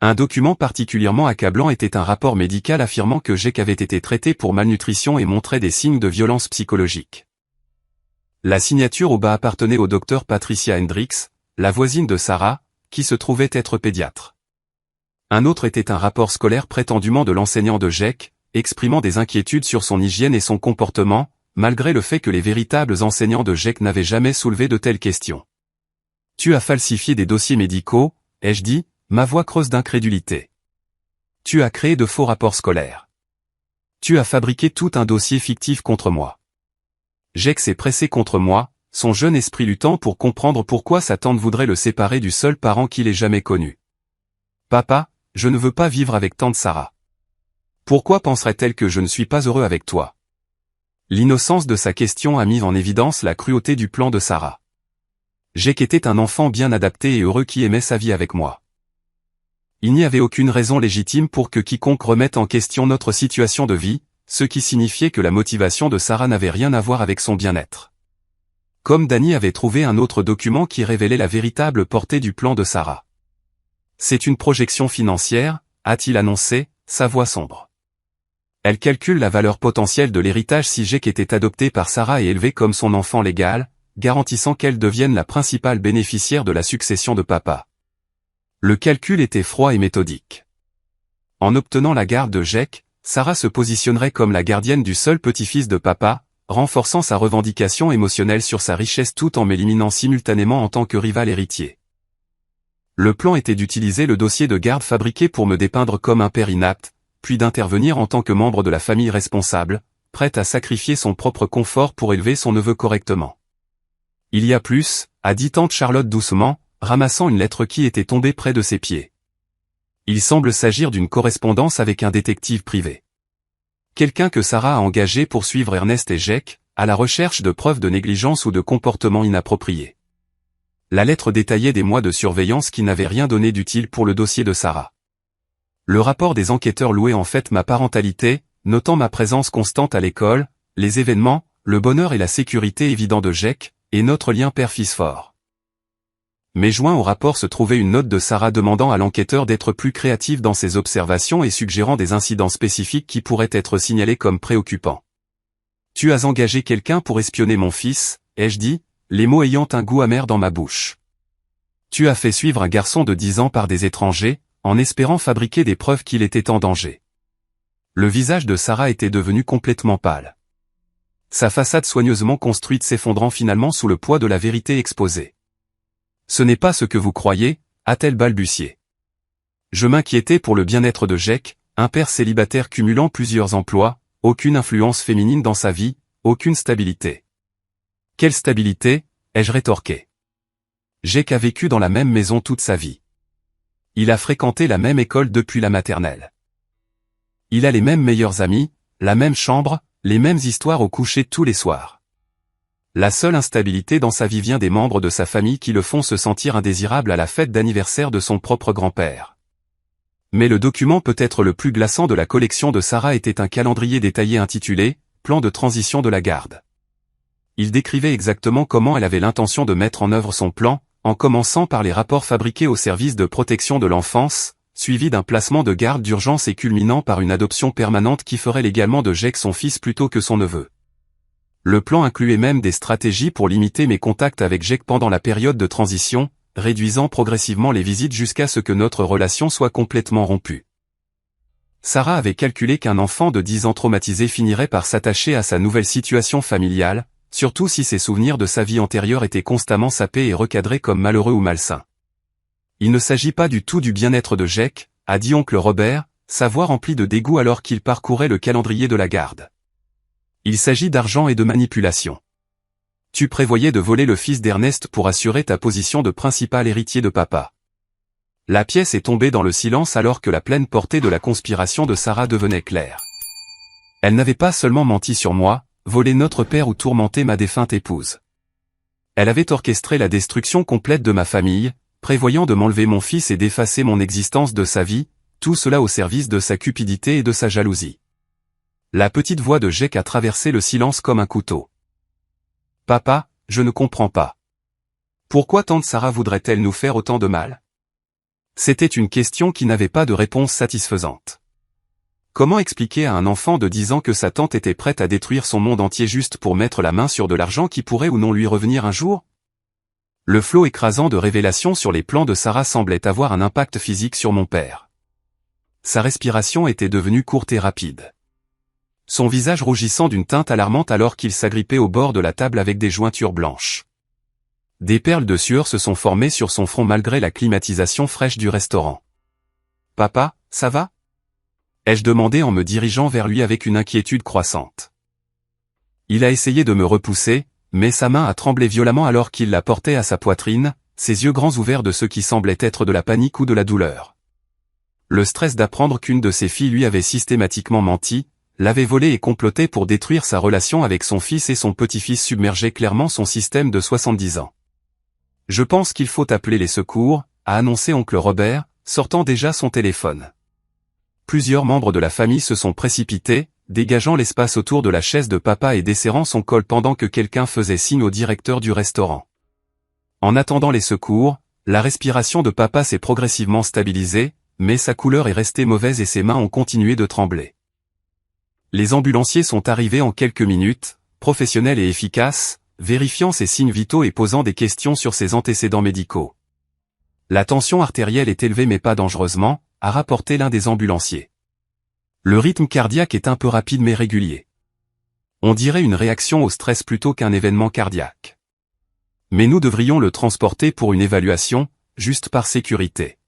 Un document particulièrement accablant était un rapport médical affirmant que Jake avait été traité pour malnutrition et montrait des signes de violence psychologique. La signature au bas appartenait au docteur Patricia Hendricks, la voisine de Sarah, qui se trouvait être pédiatre. Un autre était un rapport scolaire prétendument de l'enseignant de Jake, exprimant des inquiétudes sur son hygiène et son comportement, malgré le fait que les véritables enseignants de Jake n'avaient jamais soulevé de telles questions. Tu as falsifié des dossiers médicaux, ai-je dit, ma voix creuse d'incrédulité. Tu as créé de faux rapports scolaires. Tu as fabriqué tout un dossier fictif contre moi. Jake s'est pressé contre moi, son jeune esprit luttant pour comprendre pourquoi sa tante voudrait le séparer du seul parent qu'il ait jamais connu. Papa, je ne veux pas vivre avec tante Sarah. Pourquoi penserait-elle que je ne suis pas heureux avec toi? L'innocence de sa question a mis en évidence la cruauté du plan de Sarah. Jake était un enfant bien adapté et heureux qui aimait sa vie avec moi. Il n'y avait aucune raison légitime pour que quiconque remette en question notre situation de vie, ce qui signifiait que la motivation de Sarah n'avait rien à voir avec son bien-être. Comme Danny avait trouvé un autre document qui révélait la véritable portée du plan de Sarah. C'est une projection financière, a-t-il annoncé, sa voix sombre. Elle calcule la valeur potentielle de l'héritage si Jake était adopté par Sarah et élevé comme son enfant légal, garantissant qu'elle devienne la principale bénéficiaire de la succession de papa. Le calcul était froid et méthodique. En obtenant la garde de Jake, Sarah se positionnerait comme la gardienne du seul petit-fils de papa, renforçant sa revendication émotionnelle sur sa richesse tout en m'éliminant simultanément en tant que rival héritier. Le plan était d'utiliser le dossier de garde fabriqué pour me dépeindre comme un père inapte, puis d'intervenir en tant que membre de la famille responsable, prête à sacrifier son propre confort pour élever son neveu correctement. Il y a plus, a dit tante Charlotte doucement, ramassant une lettre qui était tombée près de ses pieds. Il semble s'agir d'une correspondance avec un détective privé. Quelqu'un que Sarah a engagé pour suivre Ernest et Jake, à la recherche de preuves de négligence ou de comportement inapproprié. La lettre détaillait des mois de surveillance qui n'avaient rien donné d'utile pour le dossier de Sarah. Le rapport des enquêteurs louait en fait ma parentalité, notant ma présence constante à l'école, les événements, le bonheur et la sécurité évidents de Jake, et notre lien père-fils fort. Mais joint au rapport se trouvait une note de Sarah demandant à l'enquêteur d'être plus créatif dans ses observations et suggérant des incidents spécifiques qui pourraient être signalés comme préoccupants. Tu as engagé quelqu'un pour espionner mon fils, ai-je dit, les mots ayant un goût amer dans ma bouche. Tu as fait suivre un garçon de 10 ans par des étrangers, en espérant fabriquer des preuves qu'il était en danger. Le visage de Sarah était devenu complètement pâle. Sa façade soigneusement construite s'effondrant finalement sous le poids de la vérité exposée. Ce n'est pas ce que vous croyez, a-t-elle balbutié. Je m'inquiétais pour le bien-être de Jake, un père célibataire cumulant plusieurs emplois, aucune influence féminine dans sa vie, aucune stabilité. Quelle stabilité, ai-je rétorqué. Jake a vécu dans la même maison toute sa vie. Il a fréquenté la même école depuis la maternelle. Il a les mêmes meilleurs amis, la même chambre, les mêmes histoires au coucher tous les soirs. La seule instabilité dans sa vie vient des membres de sa famille qui le font se sentir indésirable à la fête d'anniversaire de son propre grand-père. Mais le document peut-être le plus glaçant de la collection de Sarah était un calendrier détaillé intitulé « Plan de transition de la garde ». Il décrivait exactement comment elle avait l'intention de mettre en œuvre son plan, en commençant par les rapports fabriqués au service de protection de l'enfance, suivi d'un placement de garde d'urgence et culminant par une adoption permanente qui ferait légalement de Jake son fils plutôt que son neveu. Le plan incluait même des stratégies pour limiter mes contacts avec Jake pendant la période de transition, réduisant progressivement les visites jusqu'à ce que notre relation soit complètement rompue. Sarah avait calculé qu'un enfant de 10 ans traumatisé finirait par s'attacher à sa nouvelle situation familiale, surtout si ses souvenirs de sa vie antérieure étaient constamment sapés et recadrés comme malheureux ou malsains. Il ne s'agit pas du tout du bien-être de Jake, a dit oncle Robert, sa voix remplie de dégoût alors qu'il parcourait le calendrier de la garde. Il s'agit d'argent et de manipulation. Tu prévoyais de voler le fils d'Ernest pour assurer ta position de principal héritier de papa. La pièce est tombée dans le silence alors que la pleine portée de la conspiration de Sarah devenait claire. Elle n'avait pas seulement menti sur moi, volé notre père ou tourmenté ma défunte épouse. Elle avait orchestré la destruction complète de ma famille, prévoyant de m'enlever mon fils et d'effacer mon existence de sa vie, tout cela au service de sa cupidité et de sa jalousie. La petite voix de Jake a traversé le silence comme un couteau. Papa, je ne comprends pas. Pourquoi tante Sarah voudrait-elle nous faire autant de mal? C'était une question qui n'avait pas de réponse satisfaisante. Comment expliquer à un enfant de 10 ans que sa tante était prête à détruire son monde entier juste pour mettre la main sur de l'argent qui pourrait ou non lui revenir un jour? Le flot écrasant de révélations sur les plans de Sarah semblait avoir un impact physique sur mon père. Sa respiration était devenue courte et rapide. Son visage rougissant d'une teinte alarmante alors qu'il s'agrippait au bord de la table avec des jointures blanches. Des perles de sueur se sont formées sur son front malgré la climatisation fraîche du restaurant. « Papa, ça va ?» ai-je demandé en me dirigeant vers lui avec une inquiétude croissante. Il a essayé de me repousser, mais sa main a tremblé violemment alors qu'il la portait à sa poitrine, ses yeux grands ouverts de ce qui semblait être de la panique ou de la douleur. Le stress d'apprendre qu'une de ses filles lui avait systématiquement menti, l'avait volé et comploté pour détruire sa relation avec son fils et son petit-fils submergeait clairement son système de 70 ans. « Je pense qu'il faut appeler les secours », a annoncé oncle Robert, sortant déjà son téléphone. Plusieurs membres de la famille se sont précipités, dégageant l'espace autour de la chaise de papa et desserrant son col pendant que quelqu'un faisait signe au directeur du restaurant. En attendant les secours, la respiration de papa s'est progressivement stabilisée, mais sa couleur est restée mauvaise et ses mains ont continué de trembler. Les ambulanciers sont arrivés en quelques minutes, professionnels et efficaces, vérifiant ses signes vitaux et posant des questions sur ses antécédents médicaux. La tension artérielle est élevée mais pas dangereusement, a rapporté l'un des ambulanciers. Le rythme cardiaque est un peu rapide mais régulier. On dirait une réaction au stress plutôt qu'un événement cardiaque. Mais nous devrions le transporter pour une évaluation, juste par sécurité.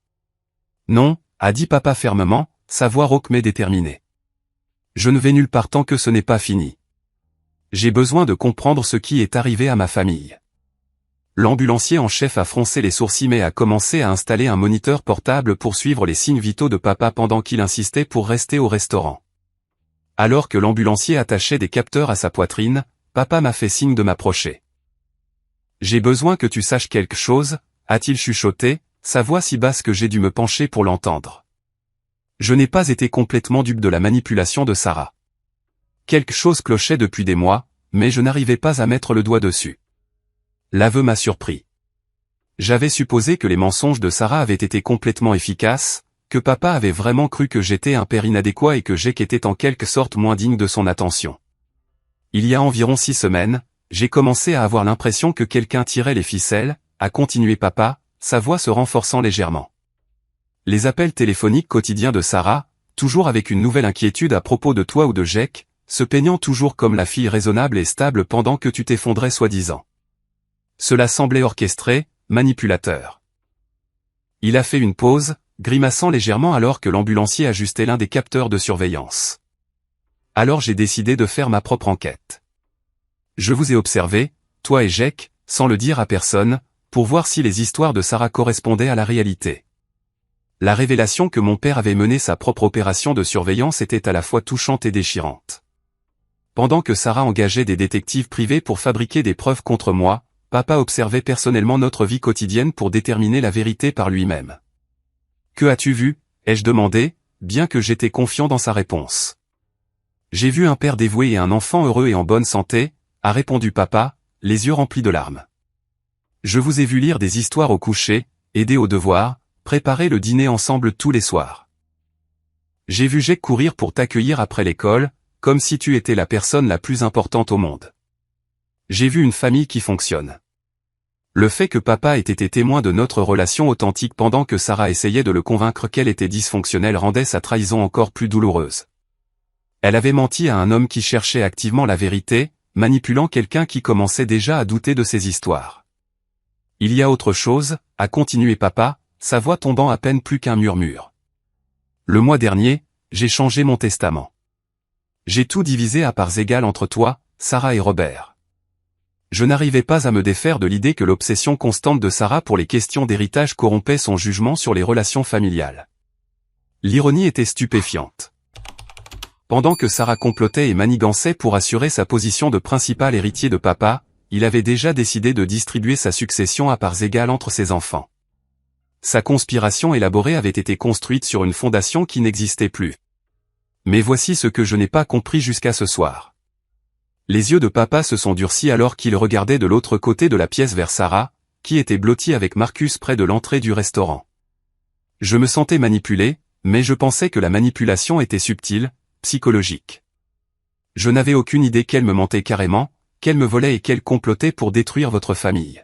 Non, a dit papa fermement, sa voix rauque mais déterminée. Je ne vais nulle part tant que ce n'est pas fini. J'ai besoin de comprendre ce qui est arrivé à ma famille. L'ambulancier en chef a froncé les sourcils mais a commencé à installer un moniteur portable pour suivre les signes vitaux de papa pendant qu'il insistait pour rester au restaurant. Alors que l'ambulancier attachait des capteurs à sa poitrine, papa m'a fait signe de m'approcher. J'ai besoin que tu saches quelque chose, a-t-il chuchoté, sa voix si basse que j'ai dû me pencher pour l'entendre. Je n'ai pas été complètement dupe de la manipulation de Sarah. Quelque chose clochait depuis des mois, mais je n'arrivais pas à mettre le doigt dessus. L'aveu m'a surpris. J'avais supposé que les mensonges de Sarah avaient été complètement efficaces, que papa avait vraiment cru que j'étais un père inadéquat et que Jake était en quelque sorte moins digne de son attention. Il y a environ 6 semaines, j'ai commencé à avoir l'impression que quelqu'un tirait les ficelles, a continué papa, sa voix se renforçant légèrement. Les appels téléphoniques quotidiens de Sarah, toujours avec une nouvelle inquiétude à propos de toi ou de Jake, se peignant toujours comme la fille raisonnable et stable pendant que tu t'effondrais soi-disant. Cela semblait orchestré, manipulateur. Il a fait une pause, grimaçant légèrement alors que l'ambulancier ajustait l'un des capteurs de surveillance. Alors j'ai décidé de faire ma propre enquête. Je vous ai observé, toi et Jake, sans le dire à personne, pour voir si les histoires de Sarah correspondaient à la réalité. La révélation que mon père avait mené sa propre opération de surveillance était à la fois touchante et déchirante. Pendant que Sarah engageait des détectives privés pour fabriquer des preuves contre moi, papa observait personnellement notre vie quotidienne pour déterminer la vérité par lui-même. « Que as-tu vu ?» ai-je demandé, bien que j'étais confiant dans sa réponse. « J'ai vu un père dévoué et un enfant heureux et en bonne santé », a répondu papa, les yeux remplis de larmes. « Je vous ai vu lire des histoires au coucher, aider aux devoirs, préparer le dîner ensemble tous les soirs. J'ai vu Jake courir pour t'accueillir après l'école, comme si tu étais la personne la plus importante au monde. J'ai vu une famille qui fonctionne. » Le fait que papa ait été témoin de notre relation authentique pendant que Sarah essayait de le convaincre qu'elle était dysfonctionnelle rendait sa trahison encore plus douloureuse. Elle avait menti à un homme qui cherchait activement la vérité, manipulant quelqu'un qui commençait déjà à douter de ses histoires. « Il y a autre chose », a continué papa, sa voix tombant à peine plus qu'un murmure. « Le mois dernier, j'ai changé mon testament. J'ai tout divisé à parts égales entre toi, Sarah et Robert. Je n'arrivais pas à me défaire de l'idée que l'obsession constante de Sarah pour les questions d'héritage corrompait son jugement sur les relations familiales. L'ironie était stupéfiante. Pendant que Sarah complotait et manigançait pour assurer sa position de principal héritier de papa, il avait déjà décidé de distribuer sa succession à parts égales entre ses enfants. Sa conspiration élaborée avait été construite sur une fondation qui n'existait plus. Mais voici ce que je n'ai pas compris jusqu'à ce soir. Les yeux de papa se sont durcis alors qu'il regardait de l'autre côté de la pièce vers Sarah, qui était blottie avec Marcus près de l'entrée du restaurant. Je me sentais manipulé, mais je pensais que la manipulation était subtile, psychologique. Je n'avais aucune idée qu'elle me mentait carrément, qu'elle me volait et qu'elle complotait pour détruire votre famille.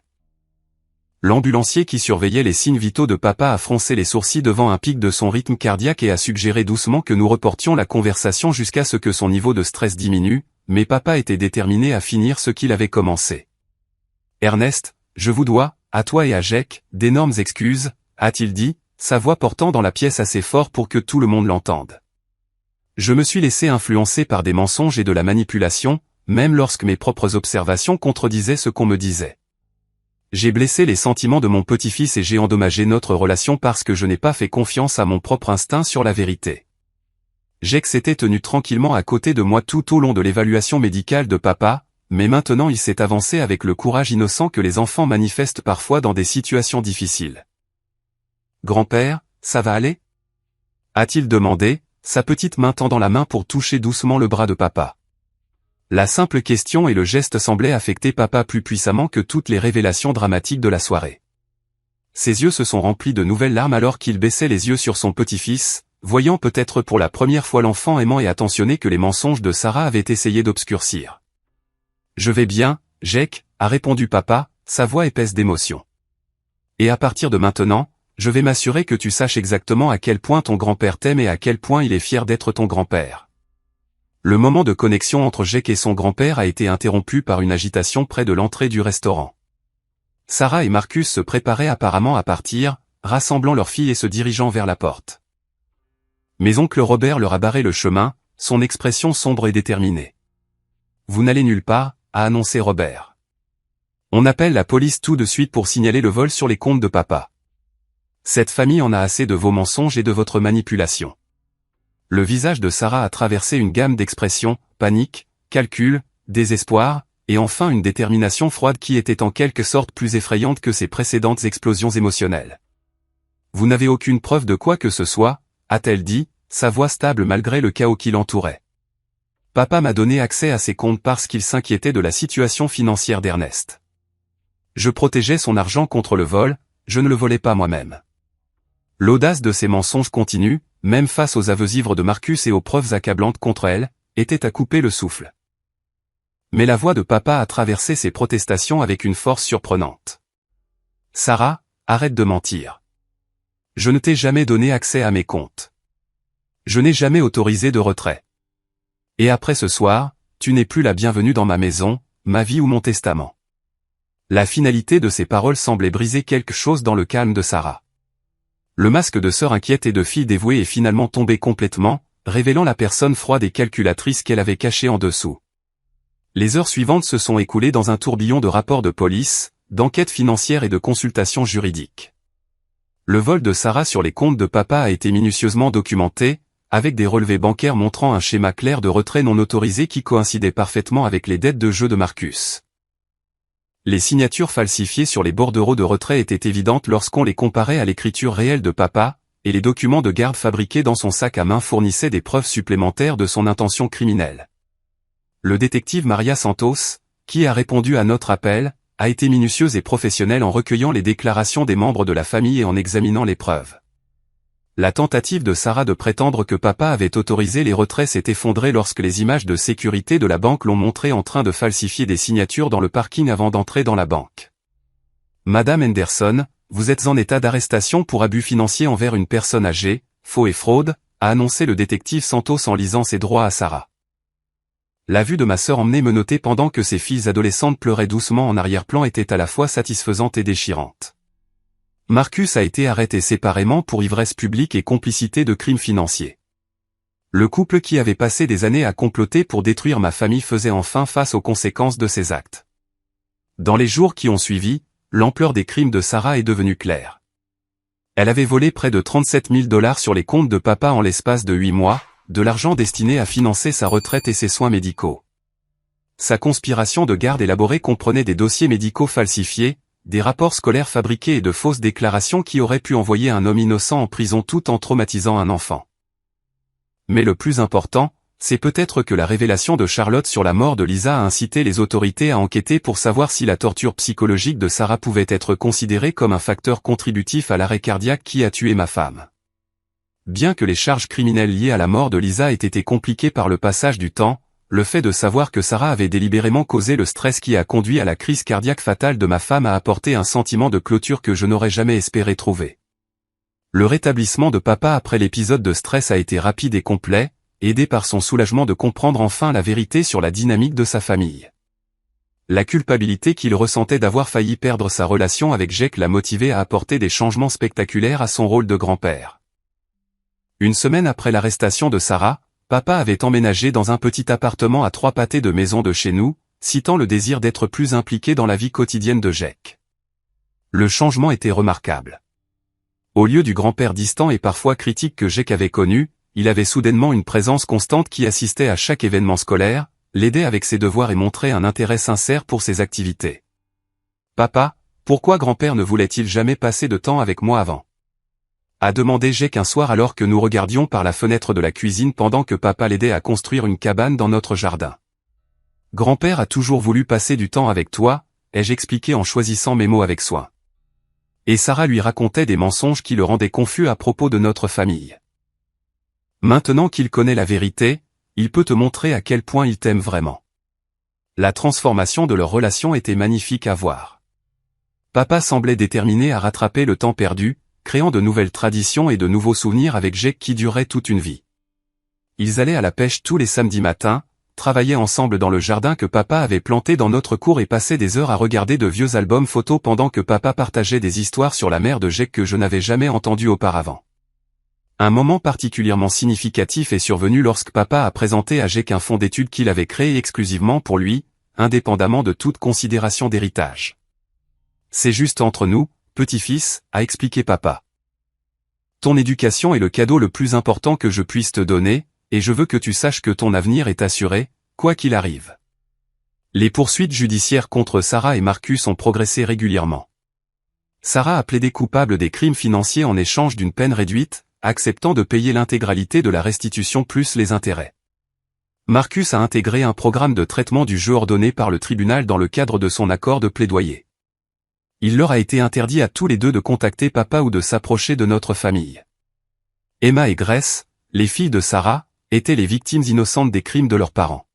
L'ambulancier qui surveillait les signes vitaux de papa a froncé les sourcils devant un pic de son rythme cardiaque et a suggéré doucement que nous reportions la conversation jusqu'à ce que son niveau de stress diminue, mais papa était déterminé à finir ce qu'il avait commencé. « Ernest, je vous dois, à toi et à Jake, d'énormes excuses, a-t-il dit, sa voix portant dans la pièce assez fort pour que tout le monde l'entende. Je me suis laissé influencer par des mensonges et de la manipulation, même lorsque mes propres observations contredisaient ce qu'on me disait. J'ai blessé les sentiments de mon petit-fils et j'ai endommagé notre relation parce que je n'ai pas fait confiance à mon propre instinct sur la vérité. Jake s'était tenu tranquillement à côté de moi tout au long de l'évaluation médicale de papa, mais maintenant il s'est avancé avec le courage innocent que les enfants manifestent parfois dans des situations difficiles. « Grand-père, ça va aller ?» a-t-il demandé, sa petite main tendant la main pour toucher doucement le bras de papa. La simple question et le geste semblaient affecter papa plus puissamment que toutes les révélations dramatiques de la soirée. Ses yeux se sont remplis de nouvelles larmes alors qu'il baissait les yeux sur son petit-fils, voyant peut-être pour la première fois l'enfant aimant et attentionné que les mensonges de Sarah avaient essayé d'obscurcir. « Je vais bien, Jake, a répondu papa, sa voix épaisse d'émotion. Et à partir de maintenant, je vais m'assurer que tu saches exactement à quel point ton grand-père t'aime et à quel point il est fier d'être ton grand-père. » Le moment de connexion entre Jake et son grand-père a été interrompu par une agitation près de l'entrée du restaurant. Sarah et Marcus se préparaient apparemment à partir, rassemblant leurs filles et se dirigeant vers la porte. Mais oncle Robert leur a barré le chemin, son expression sombre et déterminée. « Vous n'allez nulle part », a annoncé Robert. « On appelle la police tout de suite pour signaler le vol sur les comptes de papa. Cette famille en a assez de vos mensonges et de votre manipulation. » Le visage de Sarah a traversé une gamme d'expressions, panique, calcul, désespoir, et enfin une détermination froide qui était en quelque sorte plus effrayante que ses précédentes explosions émotionnelles. « Vous n'avez aucune preuve de quoi que ce soit ?» a-t-elle dit, sa voix stable malgré le chaos qui l'entourait. « Papa m'a donné accès à ses comptes parce qu'il s'inquiétait de la situation financière d'Ernest. Je protégeais son argent contre le vol, je ne le volais pas moi-même. » L'audace de ces mensonges continus, même face aux aveux ivres de Marcus et aux preuves accablantes contre elle, était à couper le souffle. Mais la voix de papa a traversé ces protestations avec une force surprenante. « Sarah, arrête de mentir. Je ne t'ai jamais donné accès à mes comptes. Je n'ai jamais autorisé de retrait. Et après ce soir, tu n'es plus la bienvenue dans ma maison, ma vie ou mon testament. » La finalité de ces paroles semblait briser quelque chose dans le calme de Sarah. Le masque de sœur inquiète et de fille dévouée est finalement tombé complètement, révélant la personne froide et calculatrice qu'elle avait cachée en dessous. Les heures suivantes se sont écoulées dans un tourbillon de rapports de police, d'enquêtes financières et de consultations juridiques. Le vol de Sarah sur les comptes de papa a été minutieusement documenté, avec des relevés bancaires montrant un schéma clair de retrait non autorisé qui coïncidait parfaitement avec les dettes de jeu de Marcus. Les signatures falsifiées sur les bordereaux de retrait étaient évidentes lorsqu'on les comparait à l'écriture réelle de papa, et les documents de garde fabriqués dans son sac à main fournissaient des preuves supplémentaires de son intention criminelle. Le détective Maria Santos, qui a répondu à notre appel, a été minutieuse et professionnelle en recueillant les déclarations des membres de la famille et en examinant les preuves. La tentative de Sarah de prétendre que papa avait autorisé les retraits s'est effondrée lorsque les images de sécurité de la banque l'ont montré en train de falsifier des signatures dans le parking avant d'entrer dans la banque. Madame Henderson, vous êtes en état d'arrestation pour abus financier envers une personne âgée, faux et fraude, a annoncé le détective Santos en lisant ses droits à Sarah. La vue de ma sœur emmenée menottée pendant que ses filles adolescentes pleuraient doucement en arrière-plan était à la fois satisfaisante et déchirante. Marcus a été arrêté séparément pour ivresse publique et complicité de crimes financiers. Le couple qui avait passé des années à comploter pour détruire ma famille faisait enfin face aux conséquences de ses actes. Dans les jours qui ont suivi, l'ampleur des crimes de Sarah est devenue claire. Elle avait volé près de 37 000 $ sur les comptes de papa en l'espace de 8 mois, de l'argent destiné à financer sa retraite et ses soins médicaux. Sa conspiration de garde élaborée comprenait des dossiers médicaux falsifiés, des rapports scolaires fabriqués et de fausses déclarations qui auraient pu envoyer un homme innocent en prison tout en traumatisant un enfant. Mais le plus important, c'est peut-être que la révélation de Charlotte sur la mort de Lisa a incité les autorités à enquêter pour savoir si la torture psychologique de Sarah pouvait être considérée comme un facteur contributif à l'arrêt cardiaque qui a tué ma femme. Bien que les charges criminelles liées à la mort de Lisa aient été compliquées par le passage du temps, le fait de savoir que Sarah avait délibérément causé le stress qui a conduit à la crise cardiaque fatale de ma femme a apporté un sentiment de clôture que je n'aurais jamais espéré trouver. Le rétablissement de papa après l'épisode de stress a été rapide et complet, aidé par son soulagement de comprendre enfin la vérité sur la dynamique de sa famille. La culpabilité qu'il ressentait d'avoir failli perdre sa relation avec Jake l'a motivé à apporter des changements spectaculaires à son rôle de grand-père. Une semaine après l'arrestation de Sarah, papa avait emménagé dans un petit appartement à 3 pâtés de maison de chez nous, citant le désir d'être plus impliqué dans la vie quotidienne de Jake. Le changement était remarquable. Au lieu du grand-père distant et parfois critique que Jake avait connu, il avait soudainement une présence constante qui assistait à chaque événement scolaire, l'aidait avec ses devoirs et montrait un intérêt sincère pour ses activités. « Papa, pourquoi grand-père ne voulait-il jamais passer de temps avec moi avant ?» a demandé Jake un soir alors que nous regardions par la fenêtre de la cuisine pendant que papa l'aidait à construire une cabane dans notre jardin. « Grand-père a toujours voulu passer du temps avec toi, ai-je expliqué en choisissant mes mots avec soin. Et Sarah lui racontait des mensonges qui le rendaient confus à propos de notre famille. Maintenant qu'il connaît la vérité, il peut te montrer à quel point il t'aime vraiment. La transformation de leur relation était magnifique à voir. Papa semblait déterminé à rattraper le temps perdu, créant de nouvelles traditions et de nouveaux souvenirs avec Jake qui duraient toute une vie. Ils allaient à la pêche tous les samedis matins, travaillaient ensemble dans le jardin que papa avait planté dans notre cour et passaient des heures à regarder de vieux albums photos pendant que papa partageait des histoires sur la mère de Jake que je n'avais jamais entendues auparavant. Un moment particulièrement significatif est survenu lorsque papa a présenté à Jake un fonds d'études qu'il avait créé exclusivement pour lui, indépendamment de toute considération d'héritage. « C'est juste entre nous, petit-fils, a expliqué papa. Ton éducation est le cadeau le plus important que je puisse te donner, et je veux que tu saches que ton avenir est assuré, quoi qu'il arrive. » Les poursuites judiciaires contre Sarah et Marcus ont progressé régulièrement. Sarah a plaidé coupable des crimes financiers en échange d'une peine réduite, acceptant de payer l'intégralité de la restitution plus les intérêts. Marcus a intégré un programme de traitement du jeu ordonné par le tribunal dans le cadre de son accord de plaidoyer. Il leur a été interdit à tous les deux de contacter papa ou de s'approcher de notre famille. Emma et Grace, les filles de Sarah, étaient les victimes innocentes des crimes de leurs parents.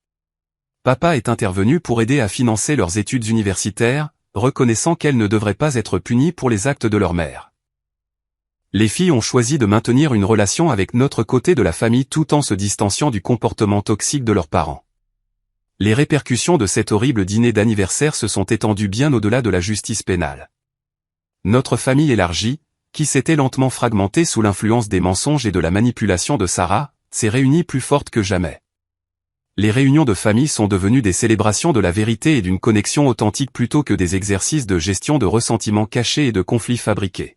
Papa est intervenu pour aider à financer leurs études universitaires, reconnaissant qu'elles ne devraient pas être punies pour les actes de leur mère. Les filles ont choisi de maintenir une relation avec notre côté de la famille tout en se distanciant du comportement toxique de leurs parents. Les répercussions de cet horrible dîner d'anniversaire se sont étendues bien au-delà de la justice pénale. Notre famille élargie, qui s'était lentement fragmentée sous l'influence des mensonges et de la manipulation de Sarah, s'est réunie plus forte que jamais. Les réunions de famille sont devenues des célébrations de la vérité et d'une connexion authentique plutôt que des exercices de gestion de ressentiments cachés et de conflits fabriqués.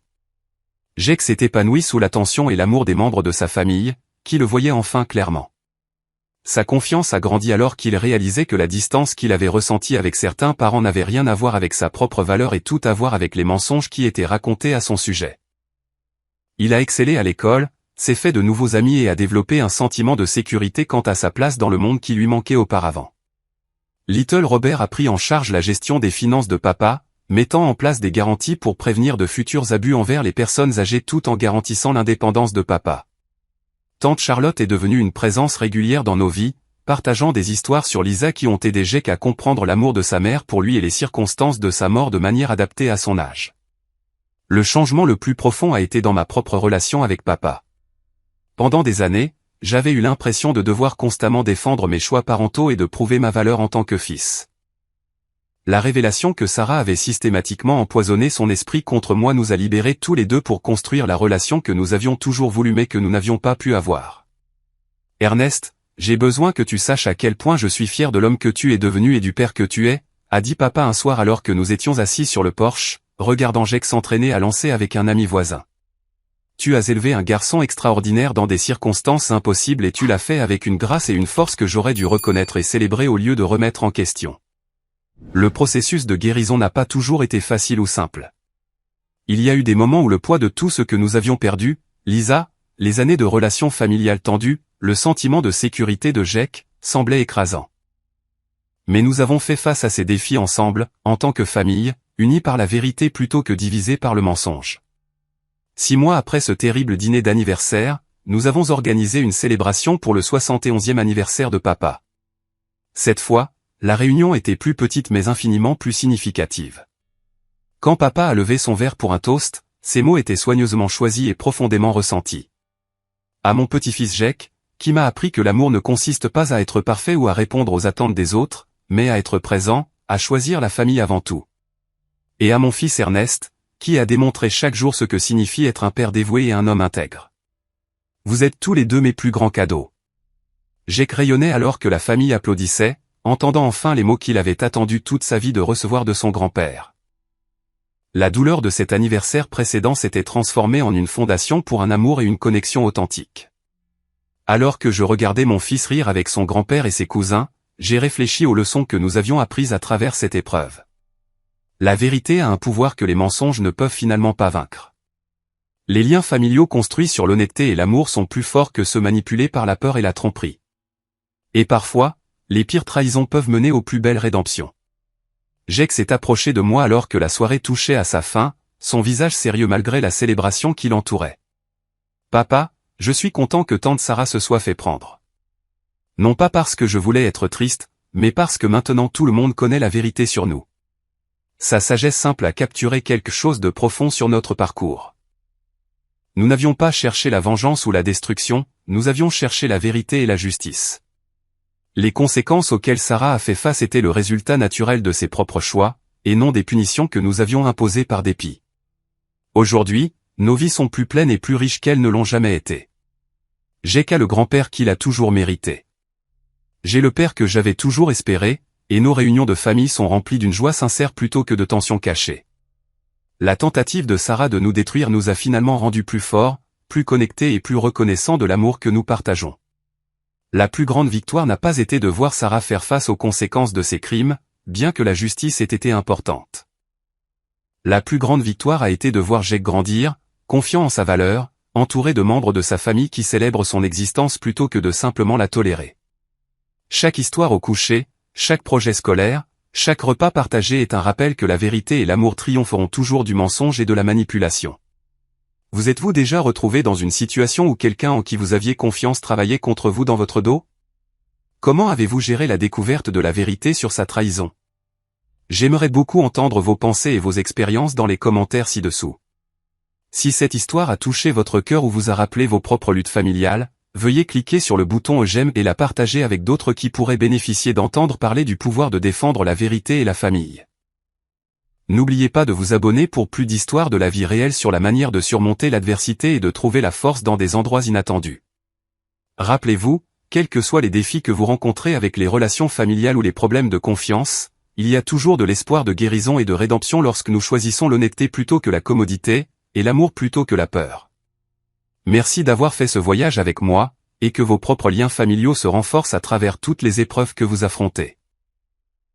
Jake s'est épanoui sous l'attention et l'amour des membres de sa famille, qui le voyaient enfin clairement. Sa confiance a grandi alors qu'il réalisait que la distance qu'il avait ressentie avec certains parents n'avait rien à voir avec sa propre valeur et tout à voir avec les mensonges qui étaient racontés à son sujet. Il a excellé à l'école, s'est fait de nouveaux amis et a développé un sentiment de sécurité quant à sa place dans le monde qui lui manquait auparavant. Little Robert a pris en charge la gestion des finances de papa, mettant en place des garanties pour prévenir de futurs abus envers les personnes âgées tout en garantissant l'indépendance de papa. Tante Charlotte est devenue une présence régulière dans nos vies, partageant des histoires sur Lisa qui ont aidé Jake à comprendre l'amour de sa mère pour lui et les circonstances de sa mort de manière adaptée à son âge. Le changement le plus profond a été dans ma propre relation avec papa. Pendant des années, j'avais eu l'impression de devoir constamment défendre mes choix parentaux et de prouver ma valeur en tant que fils. La révélation que Sarah avait systématiquement empoisonné son esprit contre moi nous a libérés tous les deux pour construire la relation que nous avions toujours voulu mais que nous n'avions pas pu avoir. Ernest, j'ai besoin que tu saches à quel point je suis fier de l'homme que tu es devenu et du père que tu es, a dit papa un soir alors que nous étions assis sur le porche, regardant Jake s'entraîner à lancer avec un ami voisin. Tu as élevé un garçon extraordinaire dans des circonstances impossibles et tu l'as fait avec une grâce et une force que j'aurais dû reconnaître et célébrer au lieu de remettre en question. Le processus de guérison n'a pas toujours été facile ou simple. Il y a eu des moments où le poids de tout ce que nous avions perdu, Lisa, les années de relations familiales tendues, le sentiment de sécurité de Jake, semblait écrasant. Mais nous avons fait face à ces défis ensemble, en tant que famille, unis par la vérité plutôt que divisés par le mensonge. 6 mois après ce terrible dîner d'anniversaire, nous avons organisé une célébration pour le 71e anniversaire de papa. Cette fois, la réunion était plus petite mais infiniment plus significative. Quand papa a levé son verre pour un toast, ces mots étaient soigneusement choisis et profondément ressentis. À mon petit-fils Jake, qui m'a appris que l'amour ne consiste pas à être parfait ou à répondre aux attentes des autres, mais à être présent, à choisir la famille avant tout. Et à mon fils Ernest, qui a démontré chaque jour ce que signifie être un père dévoué et un homme intègre. Vous êtes tous les deux mes plus grands cadeaux. Jake rayonnait alors que la famille applaudissait, entendant enfin les mots qu'il avait attendus toute sa vie de recevoir de son grand-père. La douleur de cet anniversaire précédent s'était transformée en une fondation pour un amour et une connexion authentique. Alors que je regardais mon fils rire avec son grand-père et ses cousins, j'ai réfléchi aux leçons que nous avions apprises à travers cette épreuve. La vérité a un pouvoir que les mensonges ne peuvent finalement pas vaincre. Les liens familiaux construits sur l'honnêteté et l'amour sont plus forts que ceux manipulés par la peur et la tromperie. Et parfois, les pires trahisons peuvent mener aux plus belles rédemptions. Jake s'est approché de moi alors que la soirée touchait à sa fin, son visage sérieux malgré la célébration qui l'entourait. « Papa, je suis content que tante Sarah se soit fait prendre. Non pas parce que je voulais être triste, mais parce que maintenant tout le monde connaît la vérité sur nous. » Sa sagesse simple a capturé quelque chose de profond sur notre parcours. Nous n'avions pas cherché la vengeance ou la destruction, nous avions cherché la vérité et la justice. Les conséquences auxquelles Sarah a fait face étaient le résultat naturel de ses propres choix, et non des punitions que nous avions imposées par dépit. Aujourd'hui, nos vies sont plus pleines et plus riches qu'elles ne l'ont jamais été. Jake a le grand-père qu'il a toujours mérité. J'ai le père que j'avais toujours espéré, et nos réunions de famille sont remplies d'une joie sincère plutôt que de tensions cachées. La tentative de Sarah de nous détruire nous a finalement rendus plus forts, plus connectés et plus reconnaissants de l'amour que nous partageons. La plus grande victoire n'a pas été de voir Sarah faire face aux conséquences de ses crimes, bien que la justice ait été importante. La plus grande victoire a été de voir Jake grandir, confiant en sa valeur, entouré de membres de sa famille qui célèbrent son existence plutôt que de simplement la tolérer. Chaque histoire au coucher, chaque projet scolaire, chaque repas partagé est un rappel que la vérité et l'amour triompheront toujours du mensonge et de la manipulation. Vous êtes-vous déjà retrouvé dans une situation où quelqu'un en qui vous aviez confiance travaillait contre vous dans votre dos? Comment avez-vous géré la découverte de la vérité sur sa trahison? J'aimerais beaucoup entendre vos pensées et vos expériences dans les commentaires ci-dessous. Si cette histoire a touché votre cœur ou vous a rappelé vos propres luttes familiales, veuillez cliquer sur le bouton j'aime et la partager avec d'autres qui pourraient bénéficier d'entendre parler du pouvoir de défendre la vérité et la famille. N'oubliez pas de vous abonner pour plus d'histoires de la vie réelle sur la manière de surmonter l'adversité et de trouver la force dans des endroits inattendus. Rappelez-vous, quels que soient les défis que vous rencontrez avec les relations familiales ou les problèmes de confiance, il y a toujours de l'espoir de guérison et de rédemption lorsque nous choisissons l'honnêteté plutôt que la commodité, et l'amour plutôt que la peur. Merci d'avoir fait ce voyage avec moi, et que vos propres liens familiaux se renforcent à travers toutes les épreuves que vous affrontez.